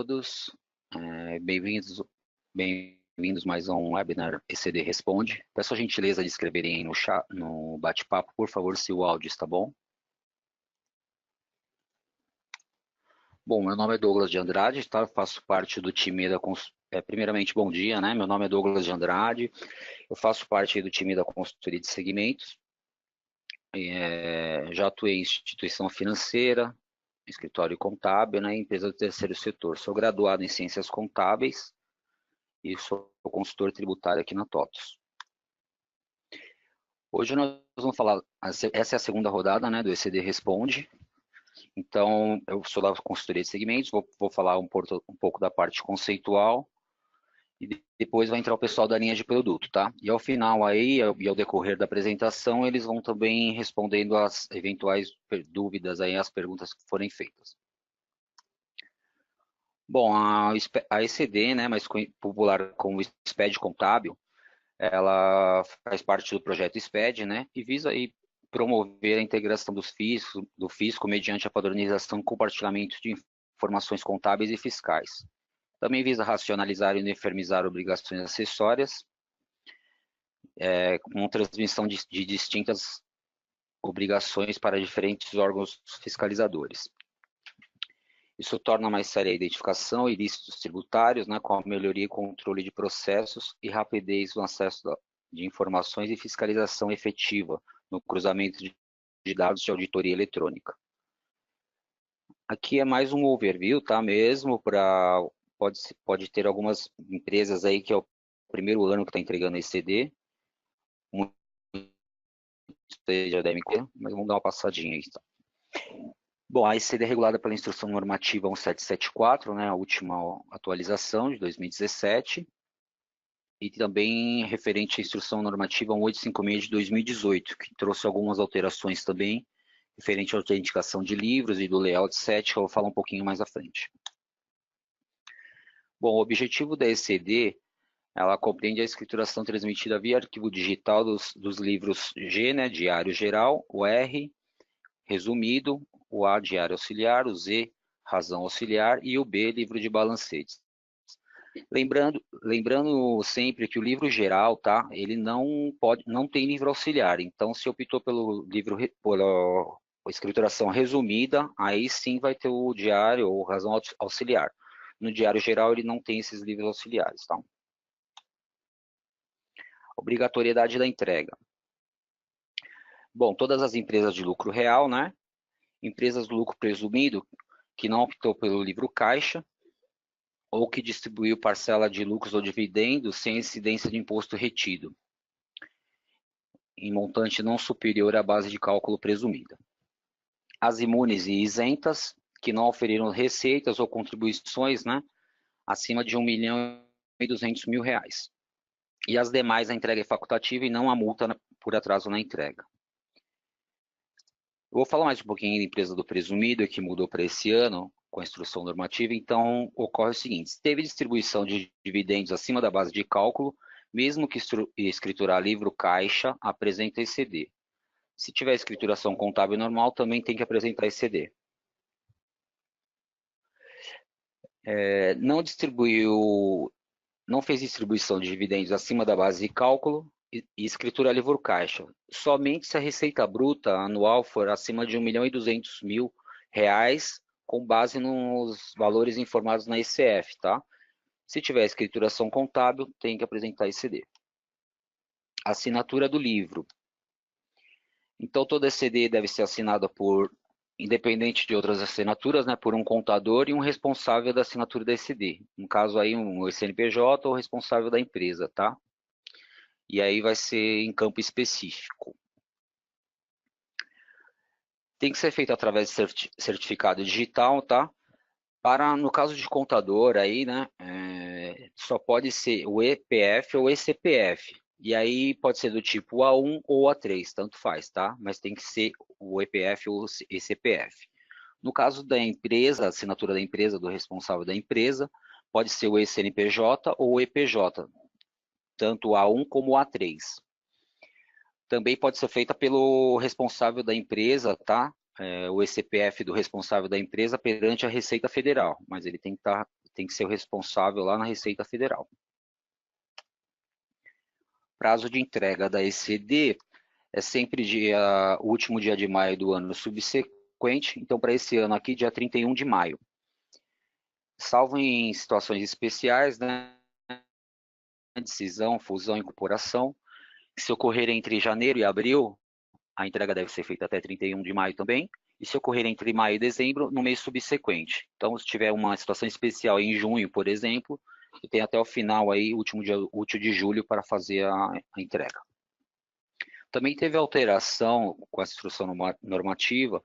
todos. Bem-vindos mais a um webinar ECD Responde. Peço a gentileza de escreverem aí no chat, no bate-papo, por favor, se o áudio está bom. Bom, meu nome é Douglas de Andrade, tá? Eu faço parte do time da... primeiramente, bom dia, né? Meu nome é Douglas de Andrade, eu faço parte do time da consultoria de segmentos. Já atuei em instituição financeira, escritório contábil, né? Empresa do terceiro setor. Sou graduado em ciências contábeis e sou consultor tributário aqui na TOTVS. Hoje nós vamos falar, essa é a segunda rodada, né, do ECD Responde. Então, eu sou da consultoria de segmentos, vou falar um pouco da parte conceitual e depois vai entrar o pessoal da linha de produto, tá? E ao final aí, e ao decorrer da apresentação, eles vão também respondendo as eventuais dúvidas aí, as perguntas que forem feitas. Bom, a ECD, né, mais popular como SPED Contábil, ela faz parte do projeto SPED, né, e visa aí promover a integração do fisco mediante a padronização e compartilhamento de informações contábeis e fiscais. Também visa racionalizar e uniformizar obrigações acessórias, com transmissão de distintas obrigações para diferentes órgãos fiscalizadores. Isso torna mais séria a identificação e ilícitos tributários, né, com a melhoria e controle de processos e rapidez no acesso de informações e fiscalização efetiva no cruzamento de dados de auditoria eletrônica. Aqui é mais um overview, tá, mesmo, pode ter algumas empresas aí que é o primeiro ano que está entregando esse CD, já devem ter, mas vamos dar uma passadinha aí, tá? Bom, a ECD é regulada pela Instrução Normativa 1774, né, a última atualização de 2017, e também referente à Instrução Normativa 1856 de 2018, que trouxe algumas alterações também, referente à autenticação de livros e do layout set, que eu vou falar um pouquinho mais à frente. Bom, o objetivo da ECD, ela compreende a escrituração transmitida via arquivo digital dos livros G, né, diário geral, o R, resumido, o A, diário auxiliar, o Z, razão auxiliar, e o B, livro de balancetes. Lembrando sempre que o livro geral, tá, ele não tem livro auxiliar, então se optou pelo livro, pela escrituração resumida, aí sim vai ter o diário ou razão auxiliar. No diário geral ele não tem esses livros auxiliares, tá? Obrigatoriedade da entrega. Bom, todas as empresas de lucro real, né, empresas do lucro presumido, que não optou pelo livro caixa, ou que distribuiu parcela de lucros ou dividendos sem incidência de imposto retido, em montante não superior à base de cálculo presumida. As imunes e isentas, que não oferiram receitas ou contribuições, né, acima de R$ 1.200.000. E as demais, a entrega é facultativa e não a multa por atraso na entrega. Eu vou falar mais um pouquinho da empresa do presumido, que mudou para esse ano, com a instrução normativa. Então, ocorre o seguinte: se teve distribuição de dividendos acima da base de cálculo, mesmo que escriturar livro caixa, apresenta ECD. Se tiver escrituração contábil normal, também tem que apresentar ECD. Não fez distribuição de dividendos acima da base de cálculo, e escritura livro caixa. Somente se a receita bruta anual for acima de R$ 1.200.000, com base nos valores informados na ICF, tá? Se tiver escrituração contábil, tem que apresentar ECD. Assinatura do livro. Então, toda ECD deve ser assinada por, independente de outras assinaturas, né, por um contador e um responsável da assinatura da ECD. No caso aí, um CNPJ ou responsável da empresa, tá? E aí vai ser em campo específico. Tem que ser feito através de certificado digital, tá? No caso de contador aí, né, só pode ser o EPF ou ECPF. E aí pode ser do tipo A1 ou A3, tanto faz, tá? Mas tem que ser o EPF ou ECPF. No caso da empresa, assinatura da empresa, do responsável da empresa, pode ser o ECNPJ ou o EPJ, tanto A1 como A3. Também pode ser feita pelo responsável da empresa, tá? O ECPF do responsável da empresa perante a Receita Federal, mas ele tem que estar tem que ser o responsável lá na Receita Federal. Prazo de entrega da ECD é sempre o último dia de maio do ano subsequente, então para esse ano aqui, dia 31 de maio. Salvo em situações especiais, né, decisão, fusão, incorporação, se ocorrer entre janeiro e abril, a entrega deve ser feita até 31 de maio também, e se ocorrer entre maio e dezembro, no mês subsequente. Então, se tiver uma situação especial em junho, por exemplo, tem até o final aí, último dia útil de julho, para fazer a entrega. Também teve alteração com a instrução normativa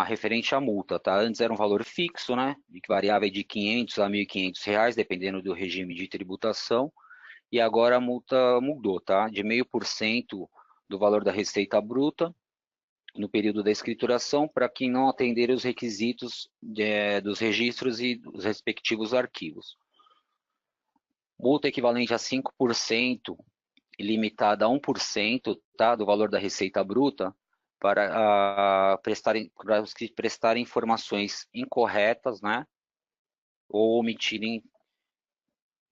referente à multa, tá? Antes era um valor fixo, né? Que variava de R$500 a R$1.500, dependendo do regime de tributação, e agora a multa mudou, tá? De 0,5% do valor da receita bruta no período da escrituração para quem não atender os requisitos dos registros e dos respectivos arquivos. Multa equivalente a 5%, limitada a 1%, tá, do valor da receita bruta, para os que prestarem informações incorretas, né, ou omitirem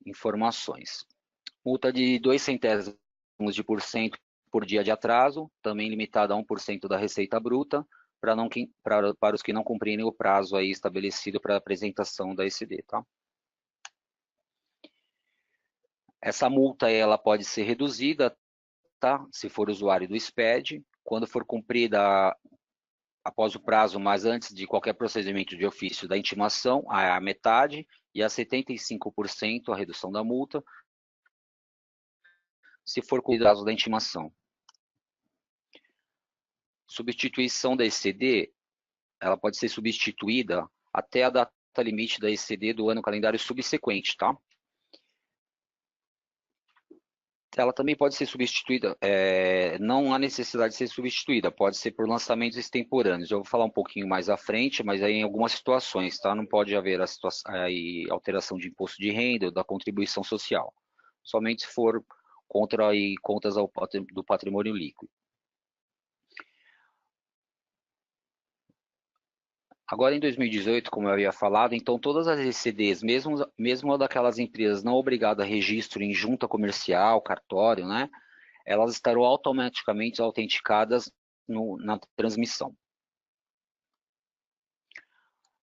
informações. Multa de 0,02 por dia de atraso, também limitada a 1% da receita bruta, para os que não cumprirem o prazo aí estabelecido para a apresentação da ECD, tá? Essa multa ela pode ser reduzida, tá? Se for usuário do SPED, quando for cumprida após o prazo, mas antes de qualquer procedimento de ofício da intimação, a metade, e a 75% a redução da multa, se for cumprido o prazo da intimação. Substituição da ECD, ela pode ser substituída até a data limite da ECD do ano calendário subsequente, tá? Ela também pode ser substituída, não há necessidade de ser substituída, pode ser por lançamentos extemporâneos. Eu vou falar um pouquinho mais à frente, mas aí em algumas situações, tá? Não pode haver alteração de imposto de renda ou da contribuição social, somente se for contra contas do patrimônio líquido. Agora, em 2018, como eu havia falado, então todas as ECDs, mesmo daquelas empresas não obrigadas a registro em junta comercial, cartório, né, elas estarão automaticamente autenticadas na transmissão.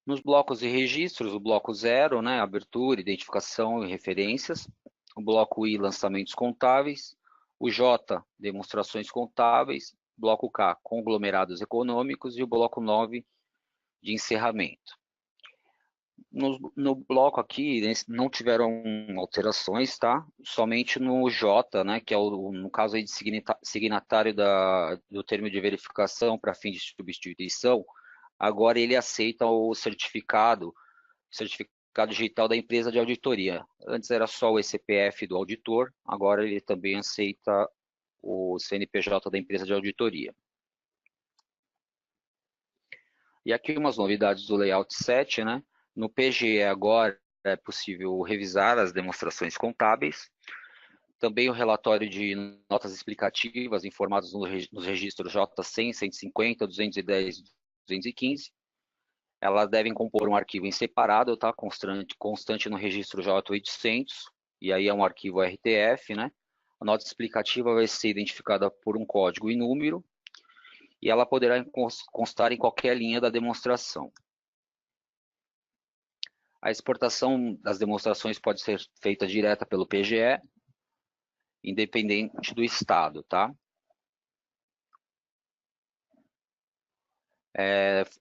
Nos blocos de registros, o bloco 0, né, abertura, identificação e referências, o bloco I, lançamentos contábeis, o J, demonstrações contábeis, bloco K, conglomerados econômicos, e o bloco 9, de encerramento. No bloco aqui, não tiveram alterações, tá? Somente no J, né, que é no caso aí de signatário do termo de verificação para fim de substituição, agora ele aceita o certificado digital da empresa de auditoria. Antes era só o CPF do auditor, agora ele também aceita o CNPJ da empresa de auditoria. E aqui umas novidades do layout 7, né? No PGE agora é possível revisar as demonstrações contábeis, também o relatório de notas explicativas informadas nos registros J100, 150, 210 e 215. Elas devem compor um arquivo em separado, tá? Constante no registro J800, e aí é um arquivo RTF, né? A nota explicativa vai ser identificada por um código e número, e ela poderá constar em qualquer linha da demonstração. A exportação das demonstrações pode ser feita direta pelo PGE, independente do estado, tá?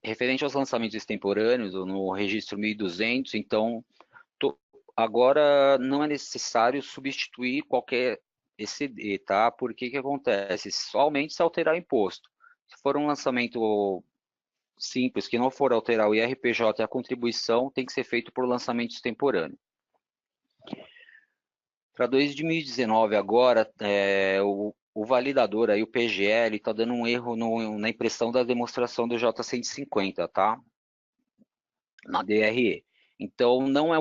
Referente aos lançamentos extemporâneos, no registro 1200, então, agora não é necessário substituir qualquer ECD, tá? Porque que acontece? Somente se alterar o imposto. Se for um lançamento simples, que não for alterar o IRPJ e a contribuição, tem que ser feito por lançamento extemporâneo. Para 2019 agora, o validador, aí, o PGL, está dando um erro na impressão da demonstração do J150, tá? Na DRE. Então, não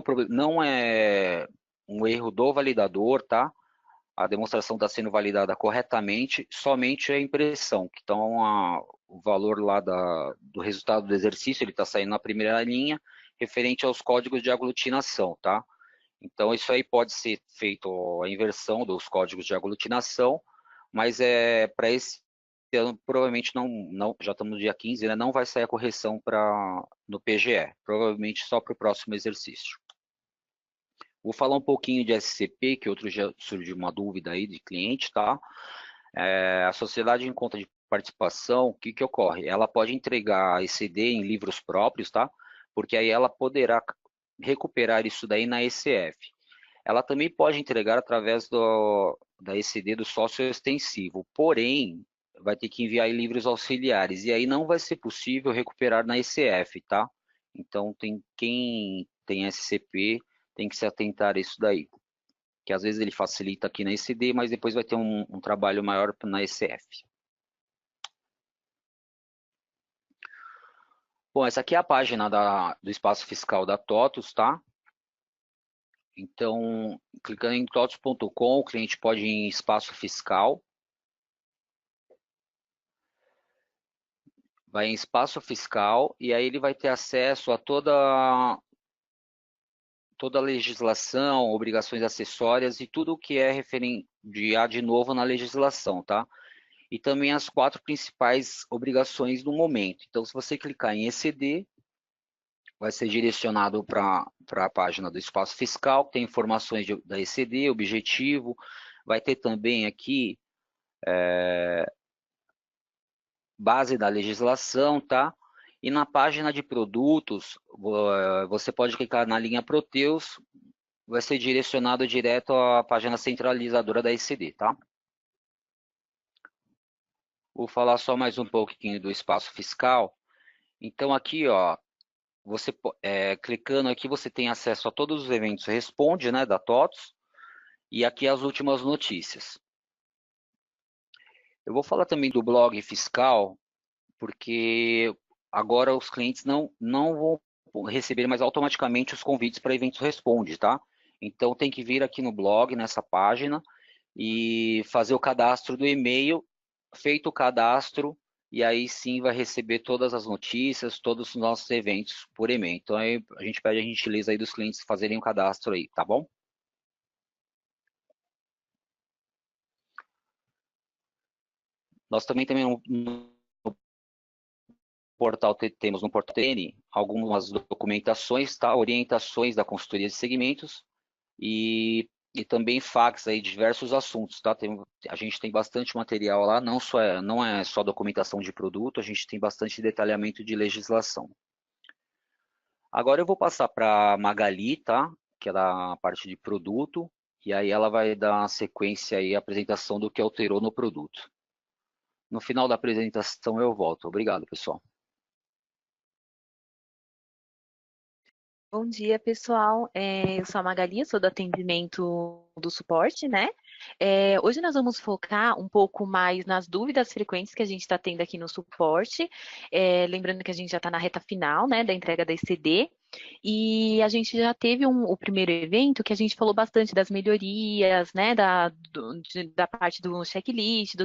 é um erro do validador, tá? A demonstração está sendo validada corretamente, somente a impressão. Então, o valor lá do resultado do exercício, ele está saindo na primeira linha, referente aos códigos de aglutinação, tá? Então, isso aí pode ser feito a inversão dos códigos de aglutinação, mas para esse ano, provavelmente não, já estamos no dia 15, né, não vai sair a correção no PGE, provavelmente só para o próximo exercício. Vou falar um pouquinho de SCP, que outro dia surgiu uma dúvida aí de cliente, tá? A sociedade em conta de participação, o que ocorre? Ela pode entregar ECD em livros próprios, tá? Porque aí ela poderá recuperar isso daí na ECF. Ela também pode entregar através da ECD do sócio extensivo, porém, vai ter que enviar em livros auxiliares, e aí não vai ser possível recuperar na ECF, tá? Então, quem tem SCP tem que se atentar a isso daí, que às vezes ele facilita aqui na ECD, mas depois vai ter um trabalho maior na ECF. Bom, essa aqui é a página do espaço fiscal da TOTUS, tá? Então, clicando em totus.com, o cliente pode ir em espaço fiscal. Vai em espaço fiscal e aí ele vai ter acesso a toda a legislação, obrigações acessórias e tudo o que é referente de novo na legislação, tá? E também as 4 principais obrigações do momento. Então, se você clicar em ECD, vai ser direcionado para a página do espaço fiscal, que tem informações da ECD, objetivo, vai ter também aqui base da legislação, tá? E na página de produtos, você pode clicar na linha Proteus, vai ser direcionado direto à página centralizadora da ECD, tá? Vou falar só mais um pouquinho do espaço fiscal. Então aqui, ó, você clicando aqui, você tem acesso a todos os eventos Responde, né, da TOTUS, e aqui as últimas notícias. Eu vou falar também do blog fiscal, porque agora os clientes não vão receber mais automaticamente os convites para eventos Responde, tá? Então tem que vir aqui no blog, nessa página, e fazer o cadastro do e-mail. Feito o cadastro, e aí sim vai receber todas as notícias, todos os nossos eventos por e-mail. Então aí a gente pede a gentileza aí dos clientes fazerem o cadastro aí, tá bom? Nós também no portal temos no portal TN algumas documentações, tá? Orientações da consultoria de segmentos e também fax aí de diversos assuntos, tá? A gente tem bastante material lá, não é só documentação de produto, a gente tem bastante detalhamento de legislação. Agora eu vou passar para a Magali, tá? Que é da parte de produto, e aí ela vai dar uma sequência aí, a apresentação do que alterou no produto. No final da apresentação eu volto. Obrigado, pessoal. Bom dia, pessoal. Eu sou a Magali, sou do atendimento do suporte, né? Hoje nós vamos focar um pouco mais nas dúvidas frequentes que a gente está tendo aqui no suporte. Lembrando que a gente já está na reta final, né, da entrega da ECD. E a gente já teve o primeiro evento que a gente falou bastante das melhorias, né, da parte do checklist,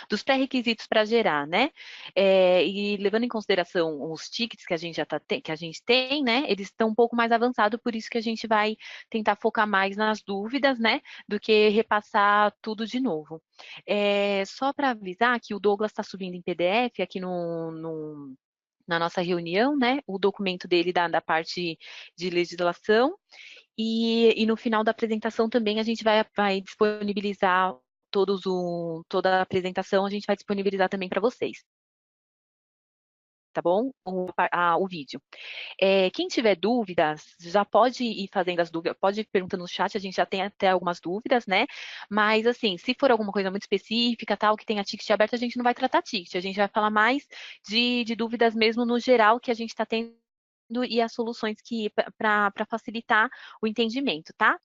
dos pré-requisitos para gerar, né? E levando em consideração os tickets que a gente que a gente tem, né? Eles estão um pouco mais avançados, por isso que a gente vai tentar focar mais nas dúvidas, né? Do que repassar tudo de novo. Só para avisar que o Douglas está subindo em PDF aqui na nossa reunião, né? O documento dele da parte de legislação. E no final da apresentação também a gente vai disponibilizar toda a apresentação, a gente vai disponibilizar também para vocês. Tá bom? O vídeo. Quem tiver dúvidas, já pode ir fazendo as dúvidas, pode ir perguntando no chat, a gente já tem até algumas dúvidas, né? Mas, assim, se for alguma coisa muito específica, tal, que tenha ticket aberto, a gente não vai tratar ticket, a gente vai falar mais de dúvidas mesmo no geral que a gente está tendo e as soluções para facilitar o entendimento, tá?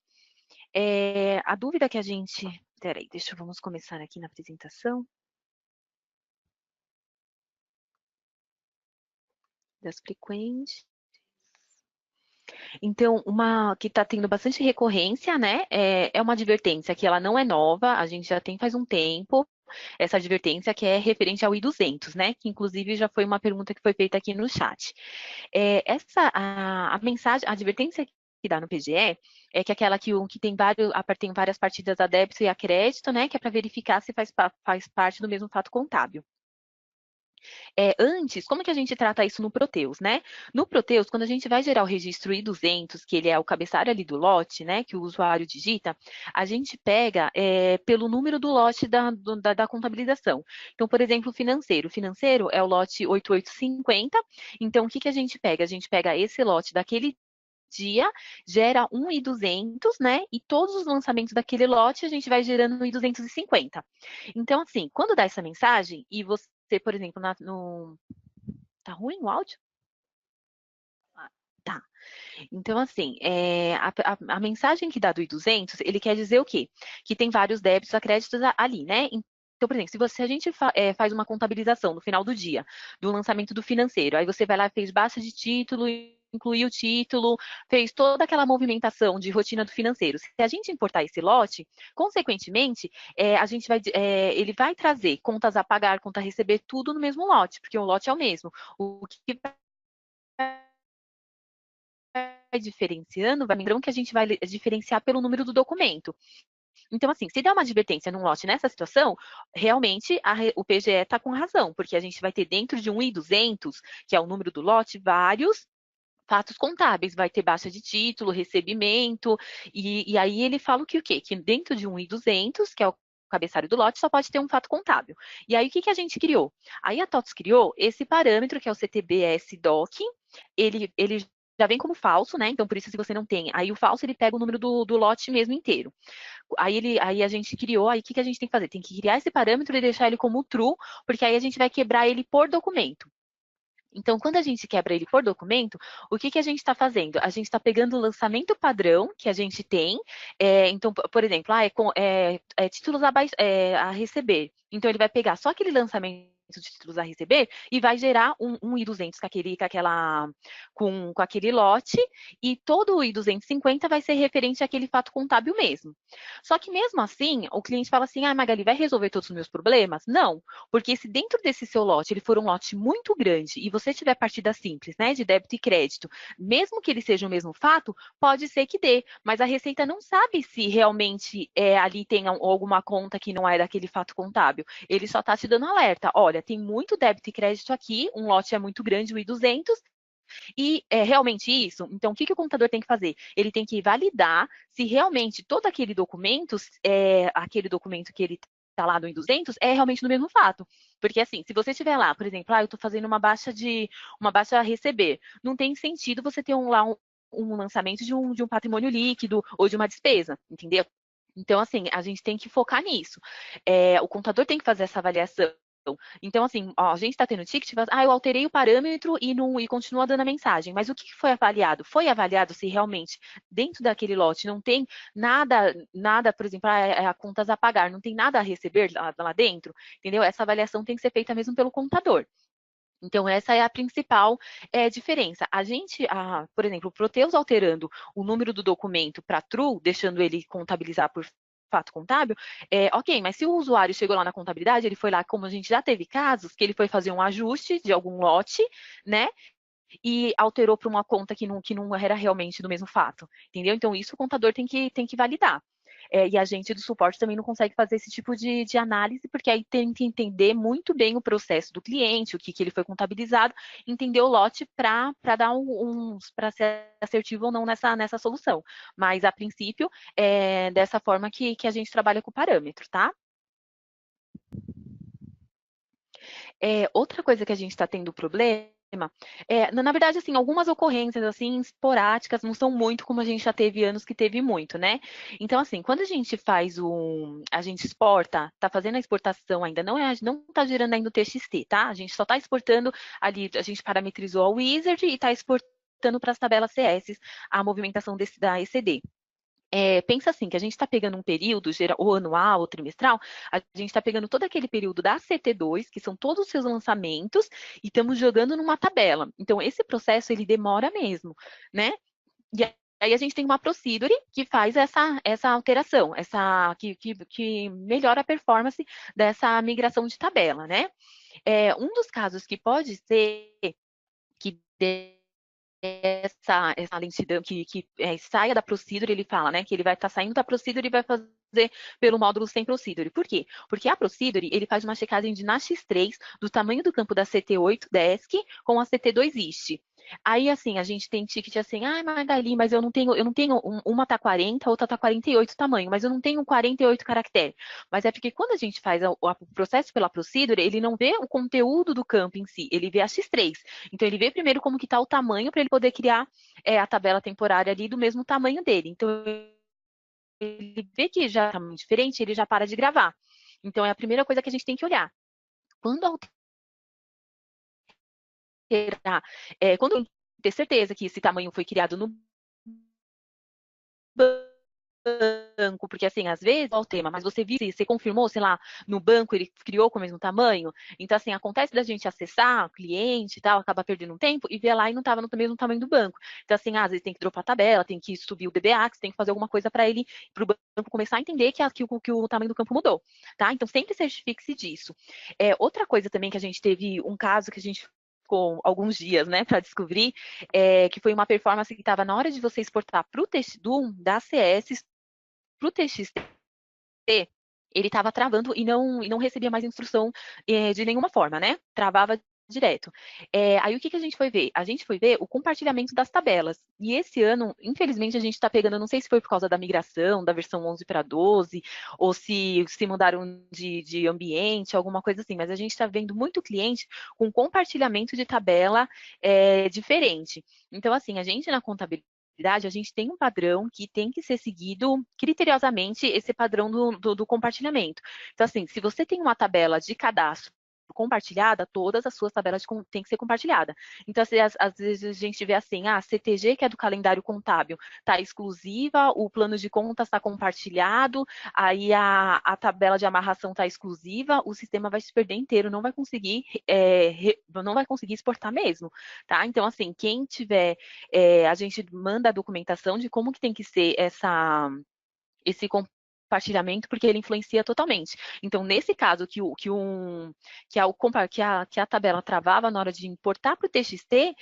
A dúvida que a gente... Peraí, vamos começar aqui na apresentação das frequentes. Então, uma que está tendo bastante recorrência, né, é uma advertência que ela não é nova, a gente já tem faz um tempo, essa advertência que é referente ao I-200, né, que inclusive já foi uma pergunta que foi feita aqui no chat. A mensagem, a advertência que dá no PGE é que aquela que tem várias partidas a débito e a crédito, né, que é para verificar se faz parte do mesmo fato contábil. Antes, como que a gente trata isso no Proteus, né? No Proteus, quando a gente vai gerar o registro I-200, que ele é o cabeçalho ali do lote, né, que o usuário digita, a gente pega pelo número do lote da contabilização. Então, por exemplo, o financeiro é o lote 8850, então o que que a gente pega? A gente pega esse lote daquele dia, gera um I-200, né? E todos os lançamentos daquele lote a gente vai gerando um I-250. Então, assim, quando dá essa mensagem e você, por exemplo, Tá ruim o áudio? Ah, tá. Então, assim, a mensagem que dá do I-200, ele quer dizer o quê? Que tem vários débitos a créditos ali, né? Então, por exemplo, se a gente faz uma contabilização no final do dia, do lançamento do financeiro, aí você vai lá, fez baixa de título, incluiu o título, fez toda aquela movimentação de rotina do financeiro. Se a gente importar esse lote, consequentemente, ele vai trazer contas a pagar, conta a receber, tudo no mesmo lote, porque o lote é o mesmo. O que vai diferenciando, vai lembrando que a gente vai diferenciar pelo número do documento. Então, assim, se der uma advertência num lote nessa situação, realmente o PGE está com razão, porque a gente vai ter dentro de um I-200, que é o número do lote, vários fatos contábeis, vai ter baixa de título, recebimento, e aí ele fala o quê? Que dentro de um I-200, que é o cabeçalho do lote, só pode ter um fato contábil. E aí, o que a gente criou? Aí a TOTS criou esse parâmetro, que é o CTBS-DOC, ele já vem como falso, né? Então, por isso, se você não tem, aí o falso, ele pega o número do lote mesmo inteiro. Aí a gente criou, aí o que a gente tem que fazer? Tem que criar esse parâmetro e deixar ele como true, porque aí a gente vai quebrar ele por documento. Então, quando a gente quebra ele por documento, o que a gente está fazendo? A gente está pegando o lançamento padrão que a gente tem. Então, por exemplo, títulos a receber. Então, ele vai pegar só aquele lançamento de títulos a receber e vai gerar um I-200 com aquele lote, e todo o I-250 vai ser referente àquele fato contábil mesmo. Só que mesmo assim, o cliente fala assim, Magali, vai resolver todos os meus problemas? Não, porque se dentro desse seu lote ele for um lote muito grande e você tiver partida simples, né, de débito e crédito, mesmo que ele seja o mesmo fato, pode ser que dê, mas a Receita não sabe se realmente ali tem alguma conta que não é daquele fato contábil. Ele só está te dando alerta. Olha, tem muito débito e crédito aqui, um lote é muito grande, o I-200, e é realmente isso? Então, o que o computador tem que fazer? Ele tem que validar se realmente todo aquele documento que ele está lá no I-200 é realmente no mesmo fato. Porque assim, se você tiver lá, por exemplo, eu estou fazendo uma baixa a receber, não tem sentido você ter um lançamento de um patrimônio líquido ou de uma despesa, entendeu? Então, assim, a gente tem que focar nisso. O computador tem que fazer essa avaliação. Então, assim, a gente está tendo ticket, eu alterei o parâmetro e continua dando a mensagem. Mas o que foi avaliado? Foi avaliado se realmente dentro daquele lote não tem nada, por exemplo, a contas a pagar, não tem nada a receber lá dentro, entendeu? Essa avaliação tem que ser feita mesmo pelo computador. Então, essa é a principal diferença. Por exemplo, o Proteus alterando o número do documento para true, deixando ele contabilizar por fato contábil, ok, mas se o usuário chegou lá na contabilidade, ele foi lá, como a gente já teve casos, que ele foi fazer um ajuste de algum lote, né? E alterou para uma conta que não era realmente do mesmo fato, entendeu? Então, isso o contador tem que validar. E a gente do suporte também não consegue fazer esse tipo de análise, porque aí tem que entender muito bem o processo do cliente, o que ele foi contabilizado, entender o lote para dar para ser assertivo ou não nessa solução. Mas, a princípio, é dessa forma que a gente trabalha com o parâmetro, tá? Outra coisa que a gente está tendo problema na verdade, assim, algumas ocorrências, assim, esporádicas, não são muito como a gente já teve anos que teve muito, né? Então, assim, quando a gente a gente exporta, tá fazendo a exportação ainda, não tá gerando ainda o TXT, tá? A gente só tá exportando ali, a gente parametrizou a Wizard e tá exportando para as tabelas CS a movimentação da ECD. Pensa assim, que a gente está pegando um período, ou anual, ou trimestral, a gente está pegando todo aquele período da CT2, que são todos os seus lançamentos, e estamos jogando numa tabela. Então, esse processo, ele demora mesmo, né? E aí a gente tem uma procedure que faz essa alteração, que melhora a performance dessa migração de tabela, né? Um dos casos que pode ser que dê essa lentidão, que saia da procedure, ele fala, né, que ele vai estar saindo da procedure e vai fazer pelo módulo sem procedure. Por quê? Porque a procedure, ele faz uma checagem de na X3 do tamanho do campo da CT8 desk com a CT2 IST. Aí, assim, a gente tem ticket assim, ah, Magali, mas eu não tenho, uma tá 40, outra tá 48 tamanho, mas eu não tenho 48 caracteres. Mas é porque quando a gente faz o processo pela procedure, ele não vê o conteúdo do campo em si, ele vê a X3. Então, ele vê primeiro como que tá o tamanho para ele poder criar a tabela temporária ali do mesmo tamanho dele. Então, ele vê que já é tamanho diferente, ele já para de gravar. Então, é a primeira coisa que a gente tem que olhar. Quando alterar, quando ter certeza que esse tamanho foi criado no banco, porque assim, às vezes, o tema, mas você viu, você confirmou, sei lá, no banco ele criou com o mesmo tamanho, então assim, acontece da gente acessar o cliente e tal, acaba perdendo um tempo e ver lá e não estava no mesmo tamanho do banco. Então assim, às vezes tem que dropar a tabela, tem que subir o DBA, tem que fazer alguma coisa para ele, para o banco começar a entender que o tamanho do campo mudou, tá? Então sempre certifique-se disso. Outra coisa também que a gente teve um caso que a gente ficou alguns dias, né, para descobrir, que foi uma performance que estava na hora de você exportar para o TextDoom da CS para o TXT, ele estava travando e não recebia mais instrução de nenhuma forma, né? Travava direto. Aí o que a gente foi ver? A gente foi ver o compartilhamento das tabelas. E esse ano, infelizmente, a gente está pegando, não sei se foi por causa da migração, da versão 11 para 12, ou se mudaram de ambiente, alguma coisa assim, mas a gente está vendo muito cliente com compartilhamento de tabela diferente. Então, assim, a gente na contabilidade, a gente tem um padrão que tem que ser seguido criteriosamente, esse padrão do compartilhamento. Então, assim, se você tem uma tabela de cadastro compartilhada, todas as suas tabelas têm que ser compartilhadas. Então, assim, às vezes a gente vê assim, CTG, que é do calendário contábil, está exclusiva, o plano de contas está compartilhado, aí a tabela de amarração está exclusiva, o sistema vai se perder inteiro, não vai conseguir exportar mesmo, tá? Então, assim, quem tiver, a gente manda a documentação de como que tem que ser esse compartilhamento, porque ele influencia totalmente. Então, nesse caso, que a tabela travava na hora de importar para o TXT,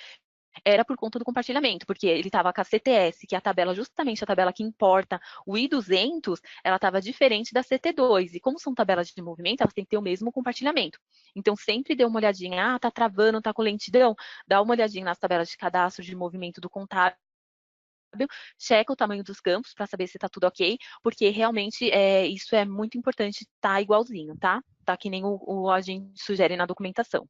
era por conta do compartilhamento, porque ele estava com a CTS, que é a tabela, justamente a tabela que importa o I200, ela estava diferente da CT2, e como são tabelas de movimento, elas têm que ter o mesmo compartilhamento. Então, sempre dê uma olhadinha, tá travando, tá com lentidão, dá uma olhadinha nas tabelas de cadastro de movimento do contábil, checa o tamanho dos campos para saber se está tudo ok, porque realmente isso é muito importante, tá igualzinho, tá? Tá que nem a gente sugere na documentação.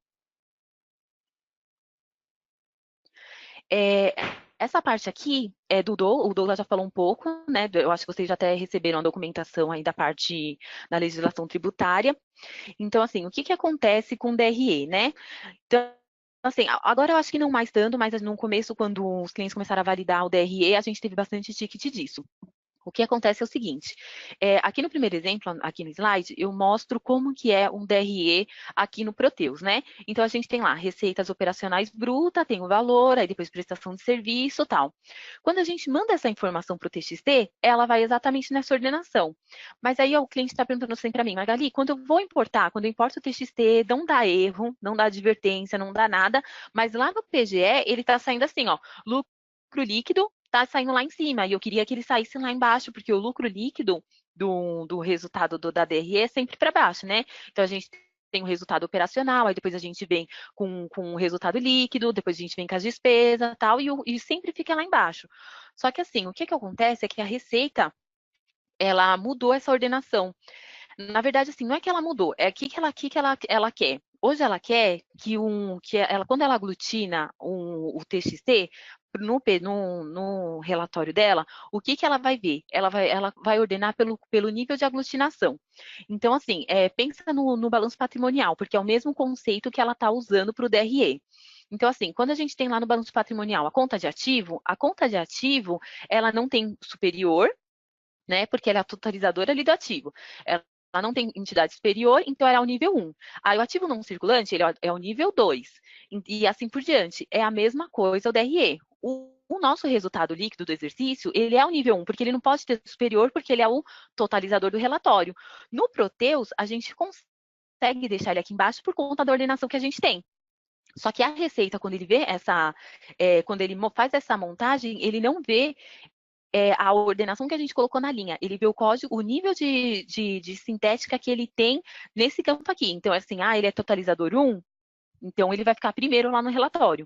Essa parte aqui é do o Douglas já falou um pouco, né? Eu acho que vocês já até receberam a documentação aí da parte da legislação tributária. Então, assim, o que acontece com o DRE, né? Então, assim, agora eu acho que não mais tanto, mas no começo, quando os clientes começaram a validar o DRE, a gente teve bastante ticket disso. O que acontece é o seguinte, aqui no primeiro exemplo, aqui no slide, eu mostro como que é um DRE aqui no Proteus, né? Então, a gente tem lá receitas operacionais bruta, tem o valor, aí depois prestação de serviço, tal. Quando a gente manda essa informação para o TXT, ela vai exatamente nessa ordenação. Mas aí o cliente está perguntando assim para mim, Magali, quando eu vou importar, quando eu importo o TXT, não dá erro, não dá advertência, não dá nada, mas lá no PGE, ele está saindo assim, ó, lucro líquido está saindo lá em cima, e eu queria que ele saísse lá embaixo, porque o lucro líquido do resultado da DRE é sempre para baixo, né? Então, a gente tem o resultado operacional, aí depois a gente vem com o resultado líquido, depois a gente vem com as despesas tal, e sempre fica lá embaixo. Só que assim, o que acontece é que a Receita, ela mudou essa ordenação. Na verdade, assim, não é que ela mudou, é o que ela quer. Hoje ela quer quando ela aglutina o TXT, no relatório dela, o que ela vai ver? Ela vai ordenar pelo nível de aglutinação. Então, assim, pensa no balanço patrimonial, porque é o mesmo conceito que ela está usando para o DRE. Então, assim, quando a gente tem lá no balanço patrimonial a conta de ativo, ela não tem superior, né? Porque ela é a totalizadora ali do ativo. Ela não tem entidade superior, então ela é o nível 1. Aí o ativo não circulante, ele é o nível 2. E assim por diante. É a mesma coisa o DRE. o nosso resultado líquido do exercício, ele é o nível 1, porque ele não pode ter superior, porque ele é o totalizador do relatório. No Proteus, a gente consegue deixar ele aqui embaixo por conta da ordenação que a gente tem. Só que a Receita, quando ele vê quando ele faz essa montagem, ele não vê a ordenação que a gente colocou na linha. Ele vê o código, o nível de sintética que ele tem nesse campo aqui. Então, assim, ele é totalizador 1, então, ele vai ficar primeiro lá no relatório.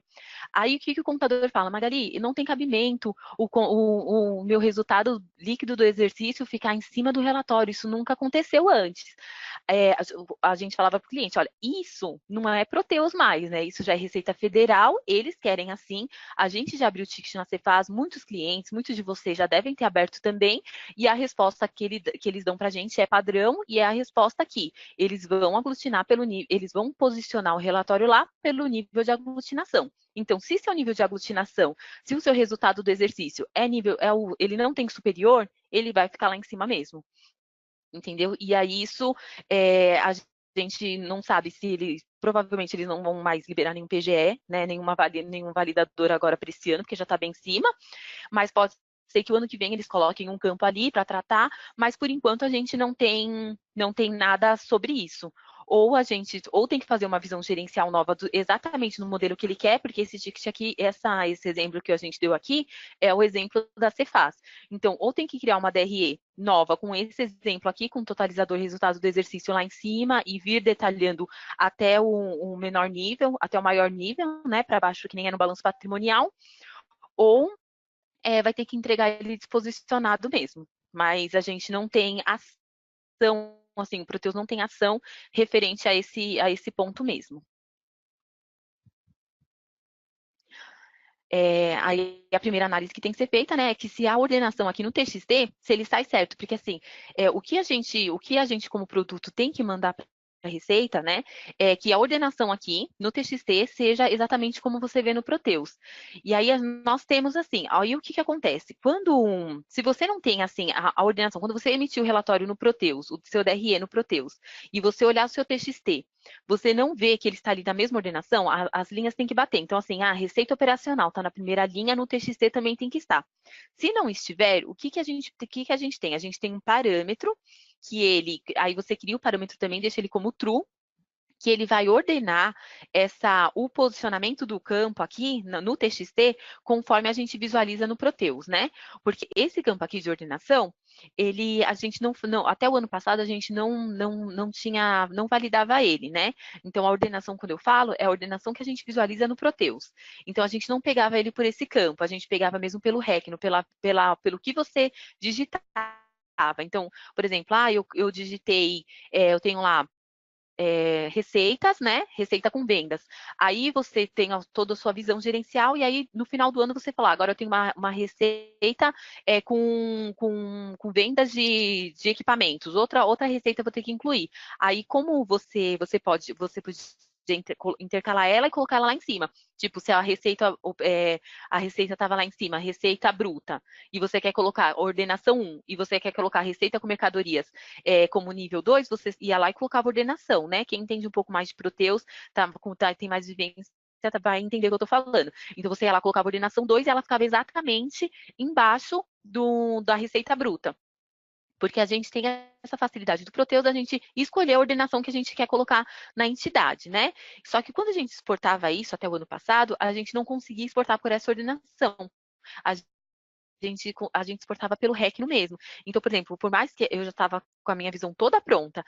Aí, o que o computador fala? Magali, não tem cabimento o meu resultado líquido do exercício ficar em cima do relatório. Isso nunca aconteceu antes. A gente falava para o cliente, olha, isso não é Proteus mais, né? Isso já é Receita Federal, eles querem assim. A gente já abriu o ticket na Cefaz, muitos clientes, muitos de vocês já devem ter aberto também, e a resposta que eles dão para a gente é padrão, e é a resposta aqui. Eles vão aglutinar pelo nível, eles vão posicionar o relatório lá pelo nível de aglutinação. Então, se seu nível de aglutinação, se o seu resultado do exercício ele não tem superior, ele vai ficar lá em cima mesmo. Entendeu? E aí isso a gente não sabe se provavelmente eles não vão mais liberar nenhum PGE, né? Nenhum validador agora para esse ano, porque já está bem em cima, mas pode ser que o ano que vem eles coloquem um campo ali para tratar, mas por enquanto a gente não tem nada sobre isso. Ou tem que fazer uma visão gerencial nova exatamente no modelo que ele quer, porque esse ticket aqui, esse exemplo que a gente deu aqui, é o exemplo da Cefaz. Então, ou tem que criar uma DRE nova com esse exemplo aqui, com o totalizador resultado do exercício lá em cima e vir detalhando até o menor nível, até o maior nível, né, para baixo, que nem é no balanço patrimonial, ou vai ter que entregar ele disposicionado mesmo. Mas a gente não tem ação, assim, o Proteus não tem ação referente a esse ponto mesmo. Aí a primeira análise que tem que ser feita, né, é que se a ordenação aqui no TXT, se ele sai certo, porque assim, o que a gente como produto tem que mandar para a Receita, né, é que a ordenação aqui no TXT seja exatamente como você vê no Proteus. E aí nós temos assim, aí o que acontece? Se você não tem assim a ordenação, quando você emitiu o relatório no Proteus, o seu DRE no Proteus, e você olhar o seu TXT, você não vê que ele está ali na mesma ordenação, as linhas têm que bater. Então, assim, a receita operacional está na primeira linha, no TXT também tem que estar. Se não estiver, o que a gente tem? A gente tem um parâmetro aí você cria o parâmetro também, deixa ele como true, que ele vai ordenar o posicionamento do campo aqui no TXT conforme a gente visualiza no Proteus, né? Porque esse campo aqui de ordenação, a gente não até o ano passado a gente não validava ele, né? Então a ordenação, quando eu falo, é a ordenação que a gente visualiza no Proteus. Então a gente não pegava ele por esse campo, a gente pegava mesmo pelo REC, pelo que você digitava. Então, por exemplo, eu digitei, eu tenho lá receitas, né? Receita com vendas. Aí você tem toda a sua visão gerencial e aí no final do ano você fala, agora eu tenho uma receita com vendas de equipamentos. Outra receita eu vou ter que incluir. Aí como você pode intercalar ela e colocar ela lá em cima. Tipo, se a receita estava lá em cima, receita bruta, e você quer colocar ordenação 1, e você quer colocar receita com mercadorias como nível 2, você ia lá e colocava ordenação, né? Quem entende um pouco mais de Proteus, tem mais vivência, vai entender o que eu estou falando. Então, você ia lá, colocava ordenação 2 e ela ficava exatamente embaixo da receita bruta. Porque a gente tem essa facilidade do Proteus, a gente escolher a ordenação que a gente quer colocar na entidade, né? Só que quando a gente exportava isso até o ano passado, a gente não conseguia exportar por essa ordenação. A gente exportava pelo REC no mesmo. Então, por exemplo, por mais que eu já estava com a minha visão toda pronta,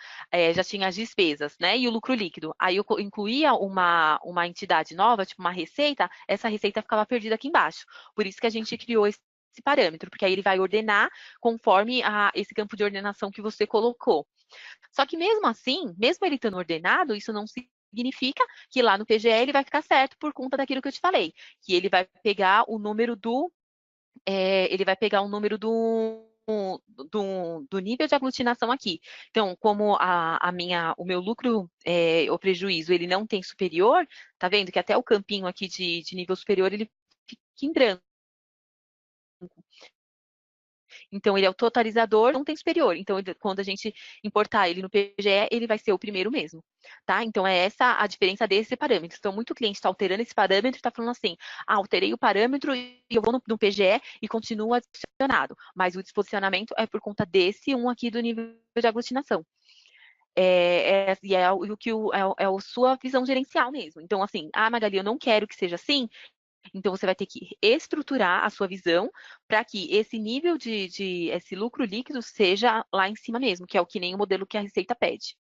já tinha as despesas, né, e o lucro líquido, aí eu incluía uma entidade nova, tipo uma receita, essa receita ficava perdida aqui embaixo. Por isso que a gente criou esse parâmetro, porque aí ele vai ordenar conforme esse campo de ordenação que você colocou. Só que mesmo assim, mesmo ele estando ordenado, isso não significa que lá no PGE ele vai ficar certo por conta daquilo que eu te falei, que ele vai pegar o número do nível de aglutinação aqui. Então, como o meu lucro ou prejuízo, ele não tem superior, tá vendo que até o campinho aqui de nível superior, ele fica em branco. Então, ele é o totalizador, não tem superior. Então, quando a gente importar ele no PGE, ele vai ser o primeiro mesmo, tá? Então, é essa a diferença desse parâmetro. Então, muito cliente está alterando esse parâmetro e está falando assim, alterei o parâmetro e eu vou no PGE e continua adicionado. Mas o desposicionamento é por conta desse um aqui do nível de aglutinação. E é o que é a sua visão gerencial mesmo. Então, assim, Magali, eu não quero que seja assim, então você vai ter que estruturar a sua visão para que esse nível esse lucro líquido seja lá em cima mesmo, que é o que nem o modelo que a Receita pede.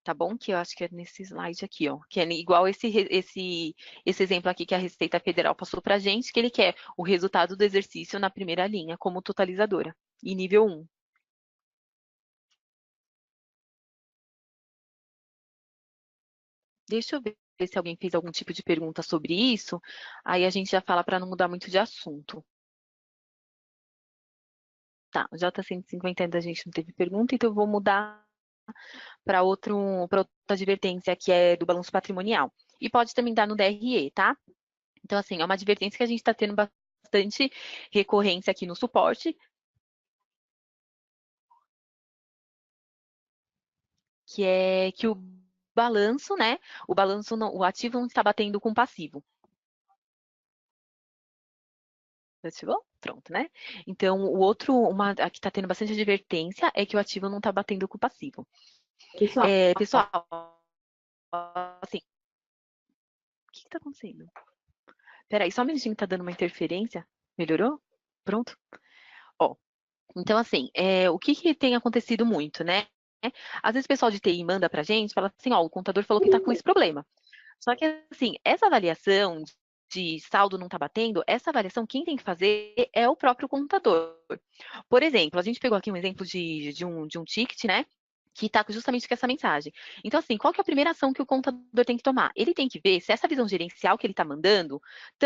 Tá bom? Que eu acho que é nesse slide aqui, ó. Que é igual esse exemplo aqui que a Receita Federal passou pra gente, que ele quer o resultado do exercício na primeira linha, como totalizadora, em nível 1. Deixa eu ver se alguém fez algum tipo de pergunta sobre isso. Aí a gente já fala para não mudar muito de assunto. Tá, o J150 ainda a gente não teve pergunta, então eu vou mudar para outra advertência que é do balanço patrimonial. E pode também dar no DRE, tá? Então, assim, é uma advertência que a gente está tendo bastante recorrência aqui no suporte, que é que o balanço, né? O ativo não está batendo com o passivo. Ativou? Pronto, né? Então, o outro, a que está tendo bastante advertência é que o ativo não está batendo com o passivo. Pessoal, Pessoal, assim, o que está acontecendo? Peraí, só um minutinho que tá dando uma interferência. Melhorou? Pronto? Ó, então assim, o que tem acontecido muito, né? Às vezes o pessoal de TI manda pra gente, fala assim, ó, o contador falou que tá com esse problema. Só que assim, essa avaliação de saldo não tá batendo, essa avaliação quem tem que fazer é o próprio contador. Por exemplo, a gente pegou aqui um exemplo de um ticket, né? Que está justamente com essa mensagem. Então, assim, qual que é a primeira ação que o contador tem que tomar? Ele tem que ver se essa visão gerencial que ele está mandando,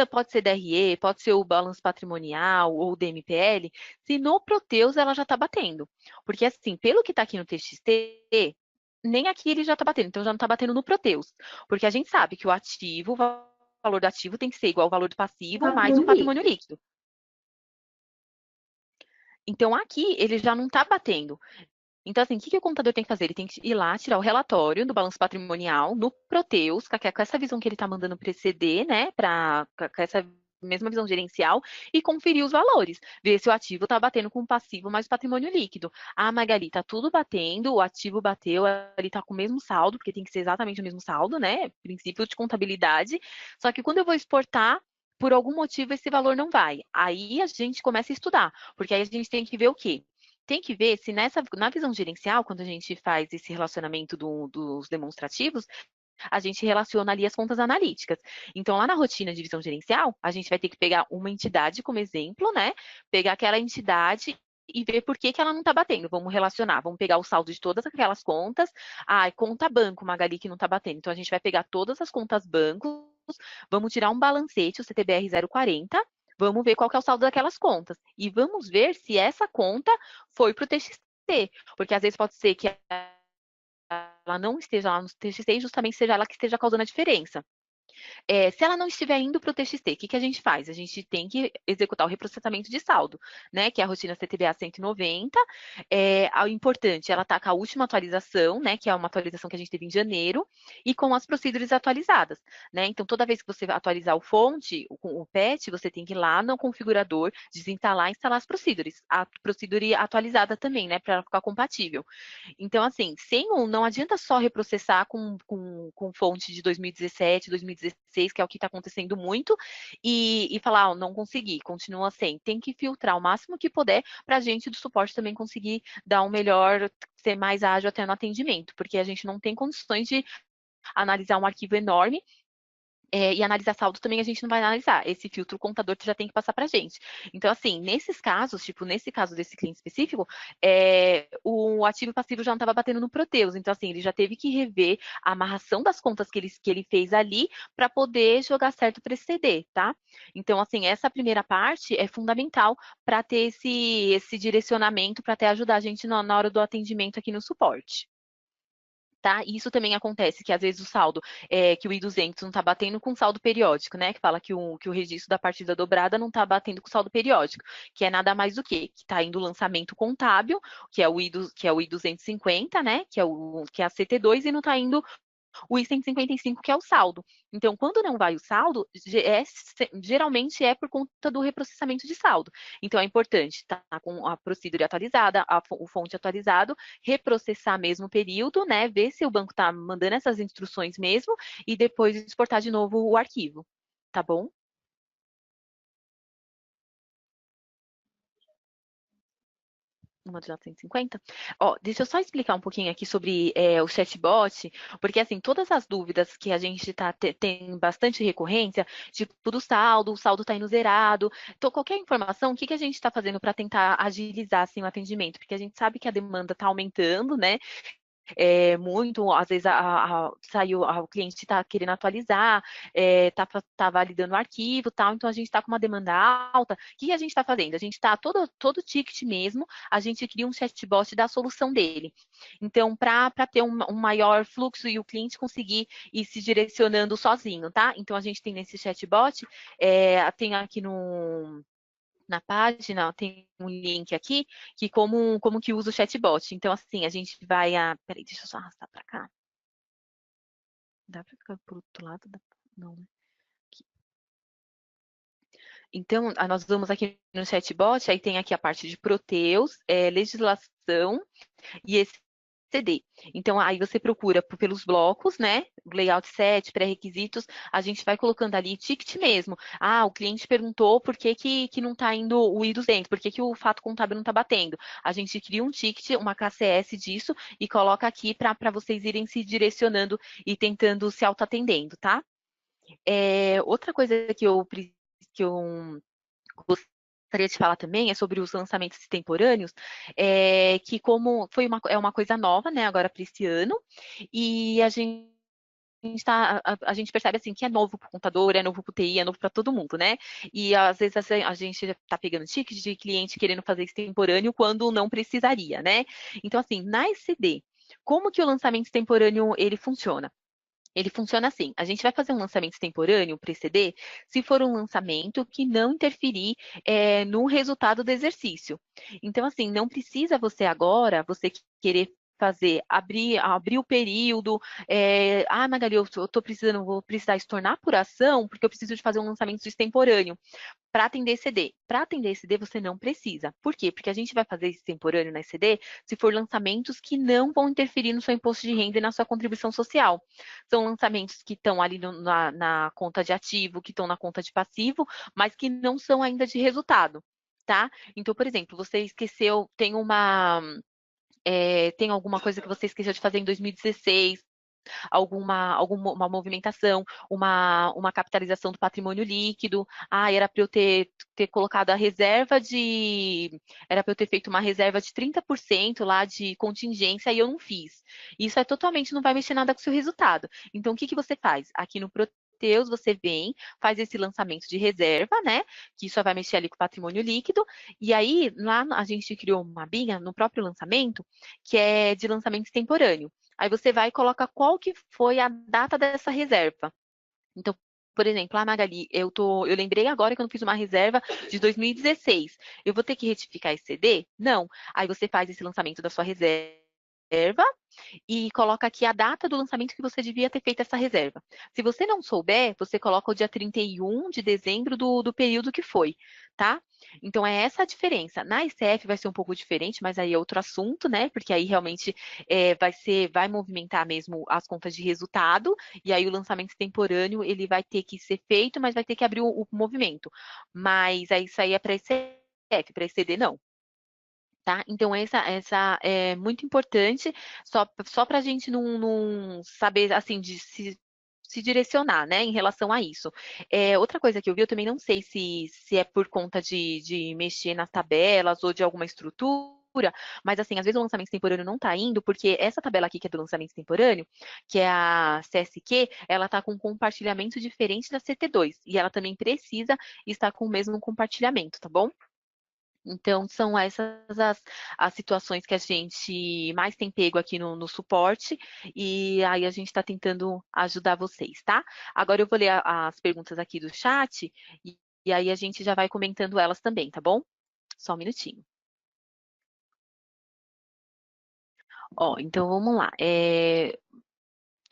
pode ser DRE, pode ser o balanço patrimonial ou o DMPL, se no Proteus ela já está batendo. Porque, assim, pelo que está aqui no TXT, nem aqui ele já está batendo, então já não está batendo no Proteus. Porque a gente sabe que o ativo, o valor do ativo tem que ser igual ao valor do passivo mais o patrimônio líquido. Então, aqui ele já não está batendo. Então, assim, o que o contador tem que fazer? Ele tem que ir lá, tirar o relatório do balanço patrimonial no Proteus, com essa visão que ele está mandando para exceder, né? Com essa mesma visão gerencial, e conferir os valores. Ver se o ativo está batendo com o passivo mais o patrimônio líquido. Magali, está tudo batendo, o ativo bateu, ele está com o mesmo saldo, porque tem que ser exatamente o mesmo saldo, né? Princípio de contabilidade. Só que quando eu vou exportar, por algum motivo esse valor não vai. Aí a gente começa a estudar, porque aí a gente tem que ver o quê? Tem que ver se na visão gerencial, quando a gente faz esse relacionamento dos demonstrativos, a gente relaciona ali as contas analíticas. Então, lá na rotina de visão gerencial, a gente vai ter que pegar uma entidade como exemplo, né? Pegar aquela entidade e ver por que ela não está batendo. Vamos relacionar, vamos pegar o saldo de todas aquelas contas. Conta banco, Magali, que não está batendo. Então, a gente vai pegar todas as contas bancos, vamos tirar um balancete, o CTBR 040, vamos ver qual que é o saldo daquelas contas. E vamos ver se essa conta foi para o TXT. Porque às vezes pode ser que ela não esteja lá no TXT e justamente seja ela que esteja causando a diferença. Se ela não estiver indo para o TXT, o que a gente faz? A gente tem que executar o reprocessamento de saldo, né? Que é a rotina CTBA 190. O importante, ela está com a última atualização, né? Que é uma atualização que a gente teve em janeiro, e com as procedures atualizadas, né? Então, toda vez que você atualizar o fonte, o PET, você tem que ir lá no configurador, desinstalar e instalar as procedures. A procedure atualizada também, né? Para ficar compatível. Então, assim, não adianta só reprocessar com fonte de 2017, 2016, que é o que está acontecendo muito, e falar, não consegui, continua sem. Tem que filtrar o máximo que puder para a gente do suporte também conseguir dar um melhor, ser mais ágil até no atendimento, porque a gente não tem condições de analisar um arquivo enorme. E analisar saldo também a gente não vai analisar. Esse filtro o contador já tem que passar para a gente. Então, assim, nesses casos, tipo, nesse caso desse cliente específico, o ativo e passivo já não estava batendo no Proteus. Então, assim, ele já teve que rever a amarração das contas que ele fez ali para poder jogar certo para esse CD, tá? Então, assim, essa primeira parte é fundamental para ter esse direcionamento, para até ajudar a gente na hora do atendimento aqui no suporte. Tá? E isso também acontece, que às vezes o saldo, que o I200 não está batendo com o saldo periódico, né? Que fala que o registro da partida dobrada não está batendo com o saldo periódico, que é nada mais do que está indo o lançamento contábil, que é o I250, né? Que é a CT2, e não está indo o I-155, que é o saldo. Então, quando não vai o saldo, geralmente é por conta do reprocessamento de saldo. Então, é importante estar com a procedure atualizada, o fonte atualizado, reprocessar mesmo o período, né? Ver se o banco está mandando essas instruções mesmo e depois exportar de novo o arquivo. Tá bom? Uma de 950? Ó, deixa eu só explicar um pouquinho aqui sobre o chatbot, porque assim, todas as dúvidas que a gente tem bastante recorrência, tipo do saldo, o saldo está indo zerado, então qualquer informação, o que a gente está fazendo para tentar agilizar assim, o atendimento? Porque a gente sabe que a demanda está aumentando, né? Muito, às vezes saiu, o cliente está querendo atualizar, tá validando o arquivo, tal, então a gente está com uma demanda alta. O que a gente está fazendo? A gente está todo ticket mesmo, a gente cria um chatbot da solução dele. Então, para ter um maior fluxo e o cliente conseguir ir se direcionando sozinho, tá? Então, a gente tem nesse chatbot, tem aqui na página, tem um link aqui, que como que usa o chatbot. Então, assim, a gente vai Peraí, deixa eu só arrastar para cá. Dá para ficar por outro lado? Não, né? Aqui. Então, nós vamos aqui no chatbot, aí tem aqui a parte de Proteus, legislação e esse CD. Então, aí você procura pelos blocos, né? Layout set, pré-requisitos, a gente vai colocando ali ticket mesmo. Ah, o cliente perguntou por que não está indo o I200, por que o fato contábil não está batendo. A gente cria um ticket, uma KCS disso e coloca aqui para vocês irem se direcionando e tentando se auto-atendendo, tá? Outra coisa que eu gostaria de falar também é sobre os lançamentos extemporâneos, que como é uma coisa nova, né, agora para esse ano, e a gente percebe assim que é novo para o contador, é novo para o TI, é novo para todo mundo, né? E às vezes a gente está pegando tickets de cliente querendo fazer extemporâneo quando não precisaria, né? Então, assim, na ECD, como que o lançamento extemporâneo ele funciona? Ele funciona assim: a gente vai fazer um lançamento extemporâneo, preceder, se for um lançamento que não interferir no resultado do exercício. Então, assim, não precisa você querer abrir o período, Magali, eu tô precisando, vou precisar estornar por ação, porque eu preciso de fazer um lançamento extemporâneo para atender ECD. Para atender ECD, você não precisa. Por quê? Porque a gente vai fazer esse temporâneo na ECD se for lançamentos que não vão interferir no seu imposto de renda e na sua contribuição social. São lançamentos que estão ali na conta de ativo, que estão na conta de passivo, mas que não são ainda de resultado. Tá? Então, por exemplo, você esqueceu, tem alguma coisa que você esqueceu de fazer em 2016, alguma movimentação, uma capitalização do patrimônio líquido. Era para eu ter colocado a reserva Era para eu ter feito uma reserva de 30% lá de contingência e eu não fiz. Isso totalmente não vai mexer nada com o seu resultado. Então, o que você faz? Aqui no Proteus, você vem, faz esse lançamento de reserva, né? Que só vai mexer ali com o patrimônio líquido. E aí, lá a gente criou uma abinha no próprio lançamento, que é de lançamento extemporâneo. Aí você vai e coloca qual que foi a data dessa reserva. Então, por exemplo, Magali, eu lembrei agora que eu não fiz uma reserva de 2016. Eu vou ter que retificar esse CD? Não. Aí você faz esse lançamento da sua reserva e coloca aqui a data do lançamento que você devia ter feito essa reserva. Se você não souber, você coloca o dia 31 de dezembro do período que foi, tá? Então, é essa a diferença. Na ICF vai ser um pouco diferente, mas aí é outro assunto, né? Porque aí realmente vai movimentar mesmo as contas de resultado, e aí o lançamento extemporâneo, ele vai ter que ser feito, mas vai ter que abrir o movimento. Mas aí isso aí é para ICF, para ECD não. Tá? Então, essa é muito importante, só para a gente não saber, assim, de se direcionar, né, em relação a isso. Outra coisa que eu vi, eu também não sei se é por conta de mexer nas tabelas ou de alguma estrutura, mas assim, às vezes o lançamento temporâneo não está indo, porque essa tabela aqui, que é do lançamento temporâneo, que é a CSQ, ela está com um compartilhamento diferente da CT2, e ela também precisa estar com o mesmo compartilhamento, tá bom? Então, são essas as situações que a gente mais tem pego aqui no suporte, e aí a gente está tentando ajudar vocês, tá? Agora eu vou ler as perguntas aqui do chat, e aí a gente já vai comentando elas também, tá bom? Só um minutinho. Ó, então vamos lá.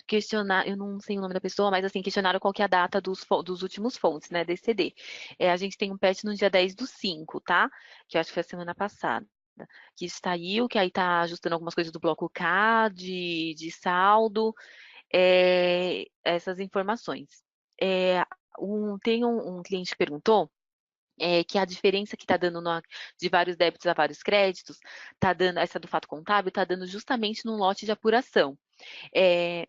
Questionar, eu não sei o nome da pessoa, mas assim, questionaram qual que é a data dos últimos fontes, né, DCD. A gente tem um patch no dia 10/5, tá? Que eu acho que foi a semana passada. Que saiu, que aí tá ajustando algumas coisas do bloco K, de saldo, essas informações. Tem um cliente que perguntou que a diferença que está dando de vários débitos a vários créditos, tá dando, essa do fato contábil, está dando justamente no lote de apuração. É,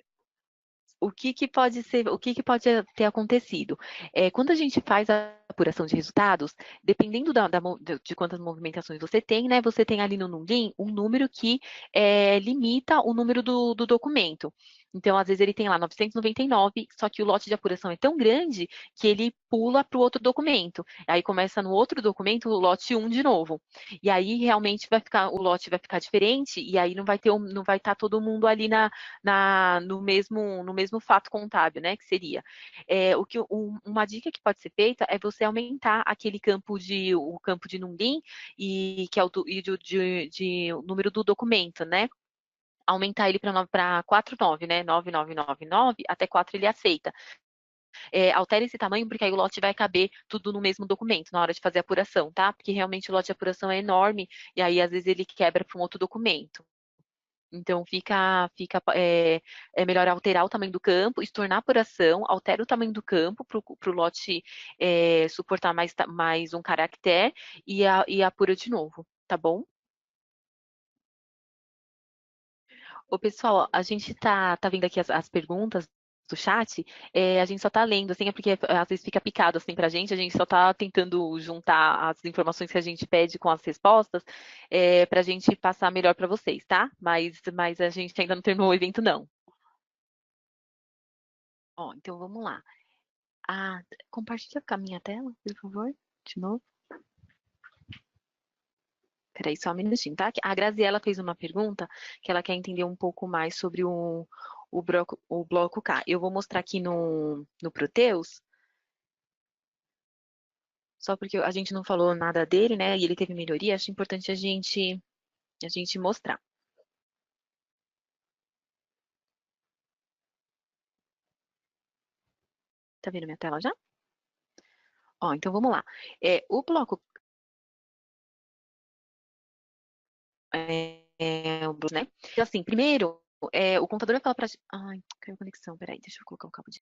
o que que pode ser, o que que pode ter acontecido? Quando a gente faz a apuração de resultados, dependendo de quantas movimentações você tem, né? Você tem ali no NumLin um número que limita o número do documento. Então, às vezes ele tem lá 999, só que o lote de apuração é tão grande que ele pula para o outro documento. Aí começa no outro documento o lote 1 de novo. E aí realmente o lote vai ficar diferente, e aí não vai estar todo mundo ali no mesmo fato contábil, né, que seria. Uma dica que pode ser feita é você aumentar o campo de NumLin, e que é o número do documento, né? Aumentar ele para 49, né? 9999, até 4 ele aceita. Altere esse tamanho, porque aí o lote vai caber tudo no mesmo documento na hora de fazer a apuração, tá? Porque realmente o lote de apuração é enorme, e aí às vezes ele quebra para um outro documento. Então, é melhor alterar o tamanho do campo, estornar a apuração, altera o tamanho do campo para o lote suportar mais um caractere, e apura de novo, tá bom? Ô, pessoal, a gente tá vendo aqui as perguntas do chat, a gente só tá lendo, assim, é porque às vezes fica picado, assim, pra gente só tá tentando juntar as informações que a gente pede com as respostas, pra gente passar melhor pra vocês, tá? Mas a gente ainda não terminou o evento, não. Ó, então vamos lá. Compartilha com a minha tela, por favor, de novo. Peraí, só um minutinho, tá? A Graziella fez uma pergunta que ela quer entender um pouco mais sobre o bloco K. Eu vou mostrar aqui no Proteus, só porque a gente não falou nada dele, né? E ele teve melhoria, acho importante a gente mostrar. Tá vendo minha tela já? Ó, então vamos lá. O bloco, né? Então, assim, primeiro, o computador vai falar pra gente. Ai, caiu a conexão, peraí, deixa eu colocar o cabo de.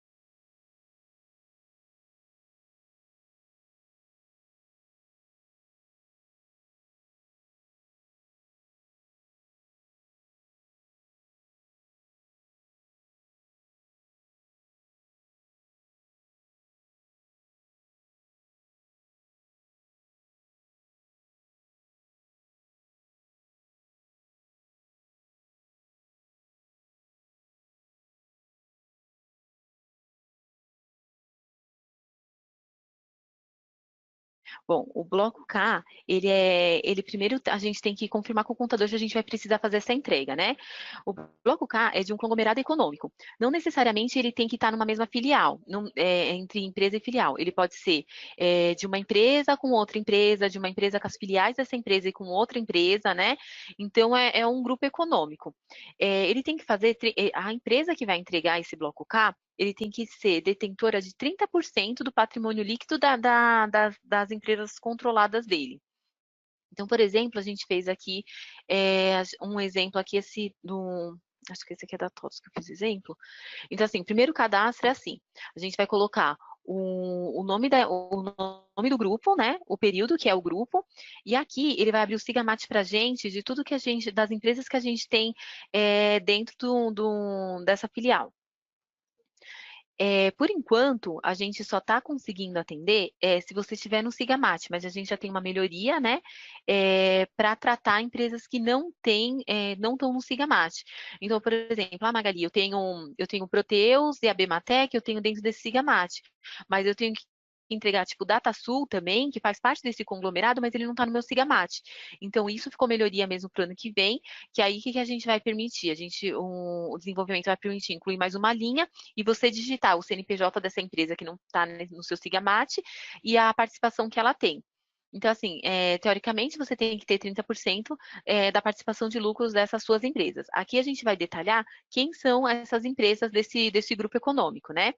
Bom, o bloco K, ele primeiro a gente tem que confirmar com o contador se a gente vai precisar fazer essa entrega, né? O bloco K é de um conglomerado econômico. Não necessariamente ele tem que estar numa mesma filial, entre empresa e filial. Ele pode ser de uma empresa com outra empresa, de uma empresa com as filiais dessa empresa e com outra empresa, né? Então é um grupo econômico. Ele tem que fazer, a empresa que vai entregar esse bloco K, ele tem que ser detentora de 30% do patrimônio líquido das empresas controladas dele. Então, por exemplo, a gente fez aqui um exemplo aqui, acho que esse aqui é da TOTS que eu fiz exemplo. Então, assim, o primeiro cadastro é assim, a gente vai colocar o nome do grupo, né? O período que é o grupo, e aqui ele vai abrir o Sigamate para a gente de tudo que das empresas que a gente tem dentro dessa filial. Por enquanto, a gente só está conseguindo atender se você estiver no Sigamate, mas a gente já tem uma melhoria, né, para tratar empresas que não estão no Sigamate. Então, por exemplo, a Magali, eu tenho o Proteus e a Bematec, eu tenho dentro desse Sigamate, mas eu tenho que entregar, tipo, DataSul também, que faz parte desse conglomerado, mas ele não está no meu Sigamat. Então, isso ficou melhoria mesmo para o ano que vem, que aí o que a gente vai permitir? O desenvolvimento vai permitir incluir mais uma linha e você digitar o CNPJ dessa empresa que não está no seu Sigamat e a participação que ela tem. Então, assim, teoricamente, você tem que ter 30% da participação de lucros dessas suas empresas. Aqui a gente vai detalhar quem são essas empresas desse grupo econômico, né?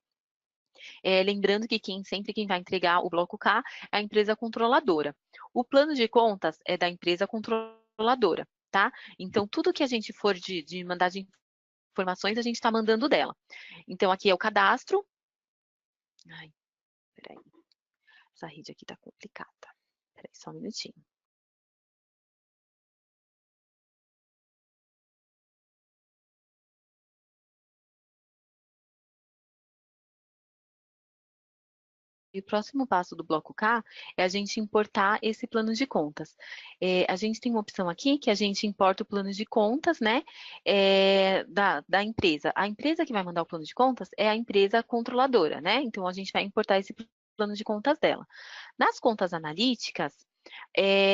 Lembrando que sempre quem vai entregar o bloco K é a empresa controladora. O plano de contas é da empresa controladora, tá? Então, tudo que a gente for de mandar de informações, a gente está mandando dela. Então, aqui é o cadastro. Ai, peraí. Essa rede aqui tá complicada. Peraí, só um minutinho. E o próximo passo do bloco K é a gente importar esse plano de contas. A gente tem uma opção aqui que a gente importa o plano de contas, né, da empresa. A empresa que vai mandar o plano de contas é a empresa controladora, né? Então, a gente vai importar esse plano de contas dela. Nas contas analíticas,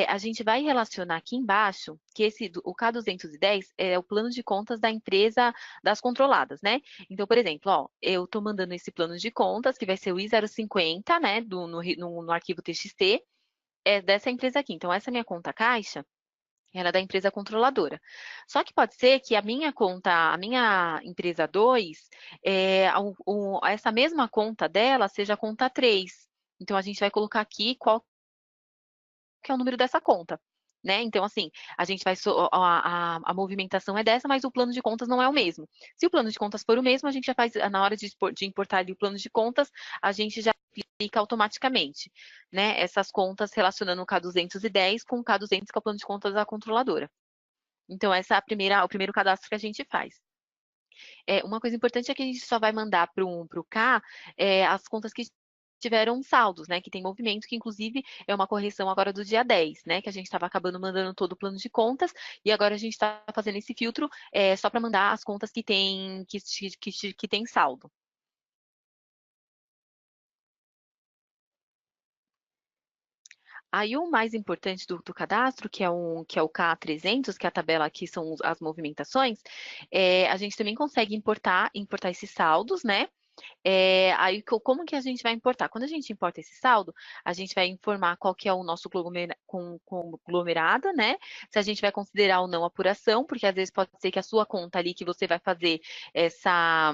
a gente vai relacionar aqui embaixo que o K210 é o plano de contas da empresa das controladas, né? Então, por exemplo, ó, eu estou mandando esse plano de contas, que vai ser o I050, né, no arquivo TXT, dessa empresa aqui. Então, essa minha conta caixa, ela é da empresa controladora. Só que pode ser que a minha conta, a minha empresa 2, essa mesma conta dela seja a conta 3. Então, a gente vai colocar aqui qual que é o número dessa conta, né? Então, assim, a gente vai, a movimentação é dessa, mas o plano de contas não é o mesmo. Se o plano de contas for o mesmo, a gente já faz, na hora de importar ali o plano de contas, a gente já aplica automaticamente, né? Essas contas relacionando o K210 com o K200, que é o plano de contas da controladora. Então, essa é o primeiro cadastro que a gente faz. Uma coisa importante é que a gente só vai mandar para o K as contas que tiveram saldos, né, que tem movimento, que inclusive é uma correção agora do dia 10, né, que a gente estava acabando mandando todo o plano de contas, e agora a gente está fazendo esse filtro só para mandar as contas que tem saldo. Aí o mais importante do cadastro, que é o K300, que é a tabela aqui são as movimentações, a gente também consegue importar esses saldos, né? Aí, como que a gente vai importar? Quando a gente importa esse saldo, a gente vai informar qual que é o nosso conglomerado, né? Se a gente vai considerar ou não apuração, porque às vezes pode ser que a sua conta ali que você vai fazer essa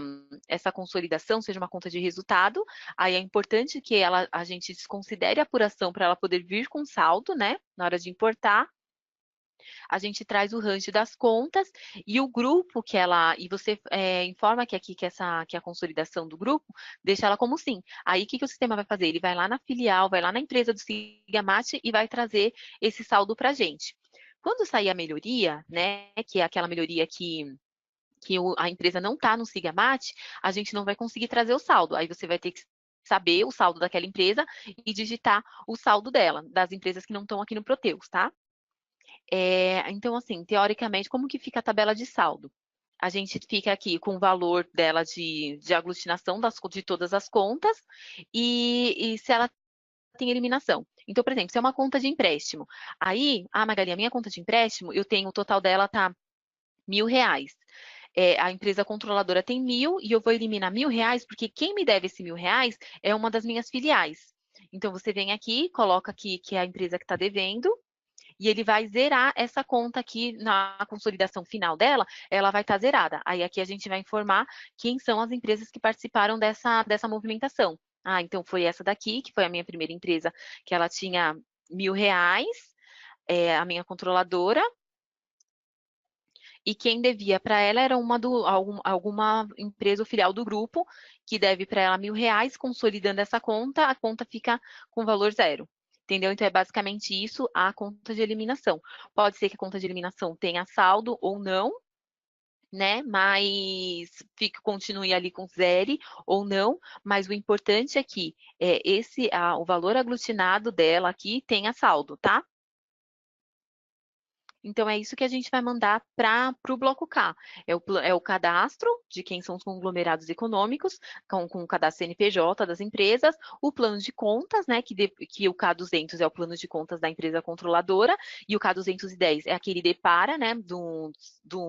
consolidação seja uma conta de resultado. Aí é importante que a gente desconsidere a apuração para ela poder vir com saldo, né? Na hora de importar. A gente traz o range das contas e o grupo e você informa que aqui que é a consolidação do grupo, deixa ela como sim. Aí o que o sistema vai fazer? Ele vai lá na filial, vai lá na empresa do Sigamat e vai trazer esse saldo para a gente. Quando sair a melhoria, né, que é aquela melhoria que a empresa não está no Sigamat, a gente não vai conseguir trazer o saldo. Aí você vai ter que saber o saldo daquela empresa e digitar o saldo dela, das empresas que não estão aqui no Proteus, tá? Então, assim, teoricamente, como que fica a tabela de saldo? A gente fica aqui com o valor dela de aglutinação de todas as contas e se ela tem eliminação. Então, por exemplo, se é uma conta de empréstimo, aí, Magali, a minha conta de empréstimo, eu tenho, o total dela tá R$1.000. A empresa controladora tem 1.000 e eu vou eliminar R$1.000 porque quem me deve esse R$1.000 é uma das minhas filiais. Então, você vem aqui, coloca aqui que é a empresa que está devendo, e ele vai zerar essa conta aqui na consolidação final dela, ela vai estar zerada. Aí aqui a gente vai informar quem são as empresas que participaram dessa movimentação. Então foi essa daqui, que foi a minha primeira empresa, que ela tinha R$1.000, a minha controladora, e quem devia para ela era alguma empresa ou filial do grupo, que deve para ela R$1.000, consolidando essa conta, a conta fica com valor zero. Entendeu? Então, é basicamente isso a conta de eliminação. Pode ser que a conta de eliminação tenha saldo ou não, né? Mas continue ali com zero ou não, mas o importante é que o valor aglutinado dela aqui tenha saldo, tá? Então, é isso que a gente vai mandar para o bloco K. É o cadastro de quem são os conglomerados econômicos, com o cadastro CNPJ das empresas, o plano de contas, né, que o K200 é o plano de contas da empresa controladora, e o K210 é aquele depara, né,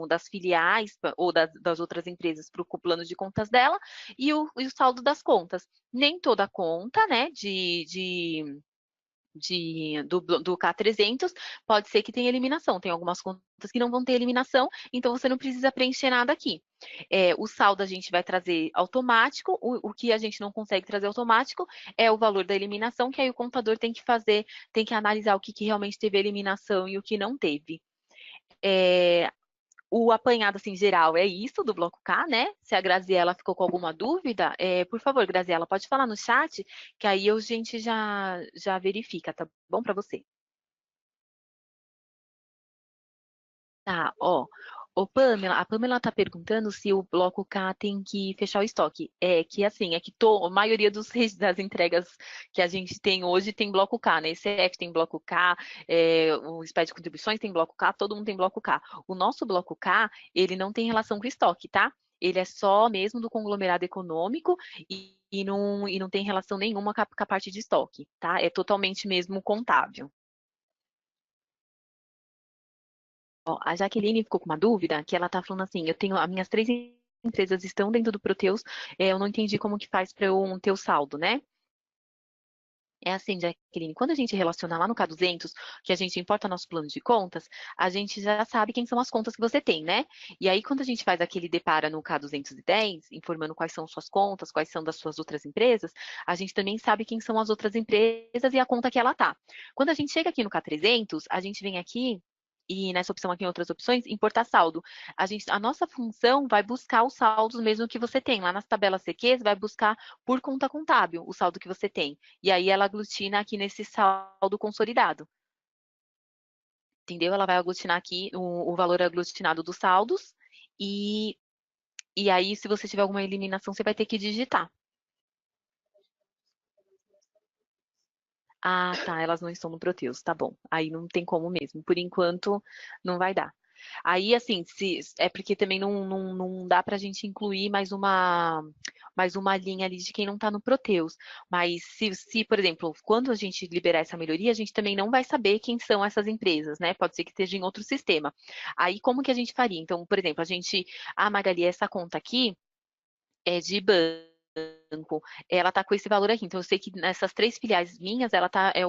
das filiais ou das outras empresas para o plano de contas dela, e o saldo das contas. Nem toda conta, né, do K300, pode ser que tenha eliminação. Tem algumas contas que não vão ter eliminação, então você não precisa preencher nada aqui. O saldo a gente vai trazer automático, o que a gente não consegue trazer automático é o valor da eliminação, que aí o contador tem que fazer, tem que analisar o que realmente teve eliminação e o que não teve. O apanhado, assim, geral é isso do bloco K, né? Se a Graziela ficou com alguma dúvida, por favor, Graziela, pode falar no chat, que aí a gente já verifica, tá bom para você? Tá, ó. A Pamela tá perguntando se o bloco K tem que fechar o estoque. É que assim, a maioria das entregas que a gente tem hoje tem bloco K, né? ECF tem bloco K, o SPED de contribuições tem bloco K, todo mundo tem bloco K. O nosso bloco K, ele não tem relação com o estoque, tá? Ele é só mesmo do conglomerado econômico e não tem relação nenhuma com a parte de estoque, tá? É totalmente mesmo contábil. Ó, a Jaqueline ficou com uma dúvida, que ela tá falando assim, as minhas 3 empresas estão dentro do Proteus, eu não entendi como que faz para eu ter o saldo, né? É assim, Jaqueline, quando a gente relaciona lá no K200, que a gente importa nosso plano de contas, a gente já sabe quem são as contas que você tem, né? E aí, quando a gente faz aquele depara no K210, informando quais são suas contas, quais são das suas outras empresas, a gente também sabe quem são as outras empresas e a conta que ela tá. Quando a gente chega aqui no K300, a gente vem aqui e nessa opção aqui em outras opções, importar saldo. A nossa função vai buscar os saldos mesmo que você tem. Lá nas tabelas CQs, vai buscar por conta contábil o saldo que você tem. E aí ela aglutina aqui nesse saldo consolidado. Entendeu? Ela vai aglutinar aqui o valor aglutinado dos saldos. E aí, se você tiver alguma eliminação, você vai ter que digitar. Ah, tá, elas não estão no Proteus, tá bom. Aí não tem como mesmo. Por enquanto, não vai dar. Aí, assim, é porque também não dá para a gente incluir mais uma linha ali de quem não está no Proteus. Mas por exemplo, quando a gente liberar essa melhoria, a gente também não vai saber quem são essas empresas, né? Pode ser que esteja em outro sistema. Aí, como que a gente faria? Então, por exemplo, Magali, essa conta aqui é de banco, ela tá com esse valor aqui. Então, eu sei que nessas 3 filiais minhas,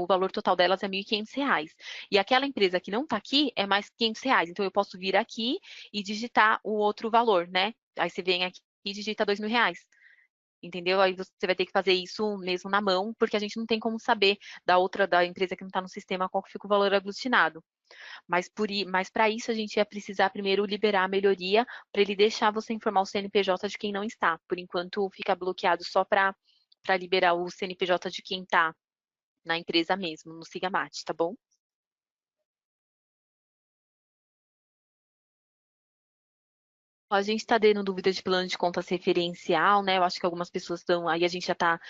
o valor total delas é R$ 1.500. E aquela empresa que não tá aqui é mais R$ 500. Então, eu posso vir aqui e digitar o outro valor, né? Aí você vem aqui e digita R$ 2.000. Entendeu? Aí você vai ter que fazer isso mesmo na mão, porque a gente não tem como saber da empresa que não está no sistema qual que fica o valor aglutinado. Mas para isso a gente ia precisar primeiro liberar a melhoria para ele deixar você informar o CNPJ de quem não está. Por enquanto fica bloqueado só para liberar o CNPJ de quem está na empresa mesmo, no Sigamate, tá bom? A gente está dando dúvida de plano de contas referencial, né? Eu acho que algumas pessoas estão. Aí a gente já tá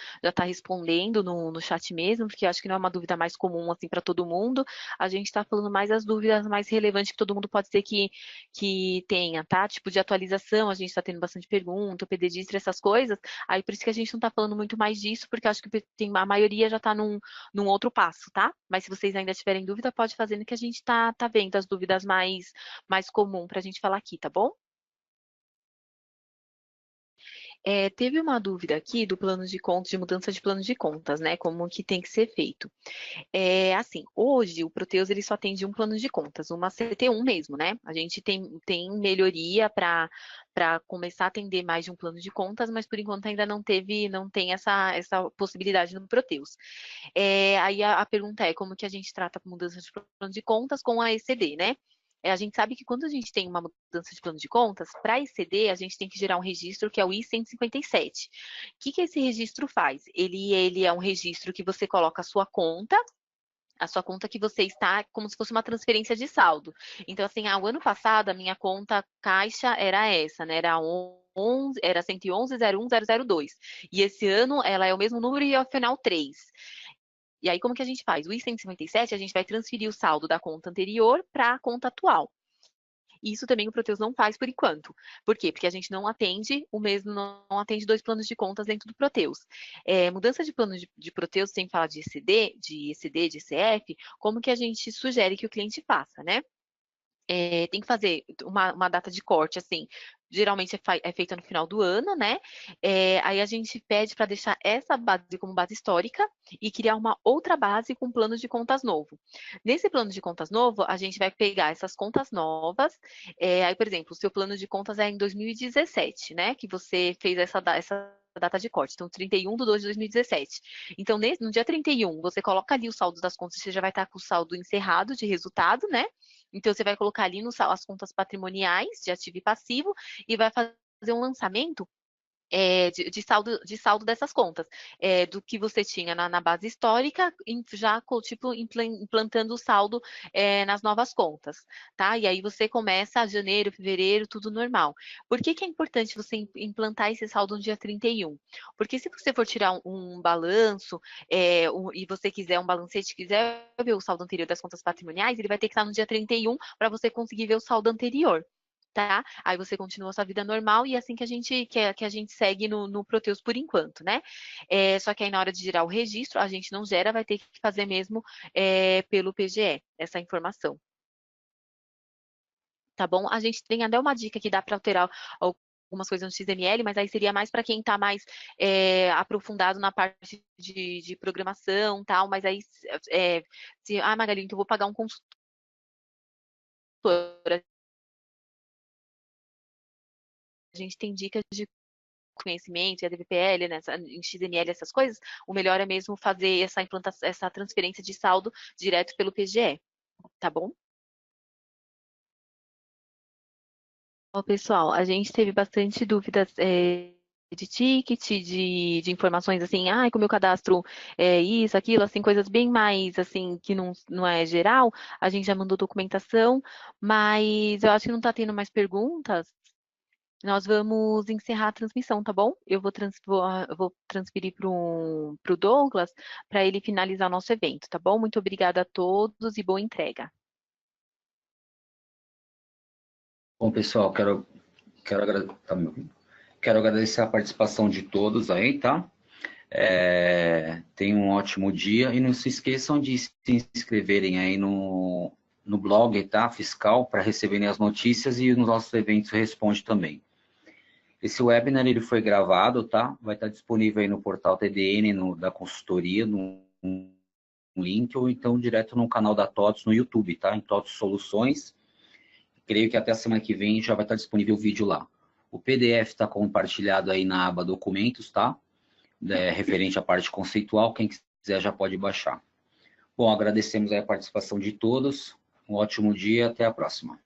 respondendo no chat mesmo, porque eu acho que não é uma dúvida mais comum assim para todo mundo. A gente está falando mais as dúvidas mais relevantes que todo mundo pode ser que tenha, tá? Tipo de atualização, a gente está tendo bastante pergunta, o PDDistre, essas coisas. Aí por isso que a gente não está falando muito mais disso, porque eu acho que a maioria já está num outro passo, tá? Mas se vocês ainda tiverem dúvida, pode fazer que a gente tá vendo as dúvidas mais comuns para a gente falar aqui, tá bom? Teve uma dúvida aqui do plano de contas, de mudança de plano de contas, né? Como que tem que ser feito. Assim, hoje o Proteus ele só tem de um plano de contas, uma CT1 mesmo, né? A gente tem melhoria para começar a atender mais de um plano de contas, mas por enquanto ainda não tem essa possibilidade no Proteus. Aí a pergunta é como que a gente trata a mudança de plano de contas com a ECD, né? A gente sabe que quando a gente tem uma mudança de plano de contas, para exceder, a gente tem que gerar um registro que é o I-157. O que esse registro faz? Ele é um registro que você coloca a sua conta que você está como se fosse uma transferência de saldo. Então, assim, o ano passado a minha conta caixa era essa, né? Era 111.01.002. E esse ano ela é o mesmo número e é o final 3. E aí, como que a gente faz? O I-157, a gente vai transferir o saldo da conta anterior para a conta atual. Isso também o Proteus não faz por enquanto. Por quê? Porque a gente não atende o mesmo, não atende 2 planos de contas dentro do Proteus. Mudança de plano de Proteus, sem falar de ECD, de ECF, como que a gente sugere que o cliente faça, né? Tem que fazer uma data de corte, assim, geralmente é feita no final do ano, né? Aí a gente pede para deixar essa base como base histórica e criar uma outra base com plano de contas novo. Nesse plano de contas novo, a gente vai pegar essas contas novas, aí, por exemplo, o seu plano de contas é em 2017, né? Que você fez essa data de corte, então 31/2/2017. Então, no dia 31, você coloca ali o saldo das contas, você já vai estar com o saldo encerrado de resultado, né? Então, você vai colocar ali as contas patrimoniais de ativo e passivo e vai fazer um lançamento de saldo dessas contas, do que você tinha na base histórica, já tipo implantando o saldo nas novas contas, tá? E aí você começa janeiro, fevereiro, tudo normal. Por que que é importante você implantar esse saldo no dia 31? Porque se você for tirar um balanço e você quiser um balancete, quiser ver o saldo anterior das contas patrimoniais, ele vai ter que estar no dia 31 para você conseguir ver o saldo anterior. Tá? Aí você continua a sua vida normal e é assim que a gente segue no Proteus por enquanto, né? Só que aí na hora de gerar o registro, a gente não gera, vai ter que fazer mesmo pelo PGE, essa informação. Tá bom? A gente tem até uma dica que dá para alterar algumas coisas no XML, mas aí seria mais para quem está mais aprofundado na parte de programação, tal, mas aí Magali, então eu vou pagar um consultor, a gente tem dicas de conhecimento, a DVPL, né, em XML, essas coisas, o melhor é mesmo fazer essa implantação, essa transferência de saldo direto pelo PGE, tá bom? Ó, pessoal, a gente teve bastante dúvidas de ticket, de informações assim, como eu cadastro isso, aquilo, assim, coisas bem mais, assim, que não é geral, a gente já mandou documentação, mas eu acho que não está tendo mais perguntas. Nós vamos encerrar a transmissão, tá bom? Eu vou transferir para o Douglas para ele finalizar o nosso evento, tá bom? Muito obrigada a todos e boa entrega. Bom, pessoal, quero agradecer a participação de todos aí, tá? Tenham um ótimo dia e não se esqueçam de se inscreverem aí no blog, tá? Fiscal, para receberem as notícias e nos nossos eventos responde também. Esse webinar ele foi gravado, tá? Vai estar disponível aí no portal TDN da consultoria, no link, ou então direto no canal da TOTS no YouTube, tá? Em TOTS Soluções. Creio que até a semana que vem já vai estar disponível o vídeo lá. O PDF está compartilhado aí na aba documentos, tá? Referente à parte conceitual, quem quiser já pode baixar. Bom, agradecemos aí a participação de todos. Um ótimo dia, até a próxima.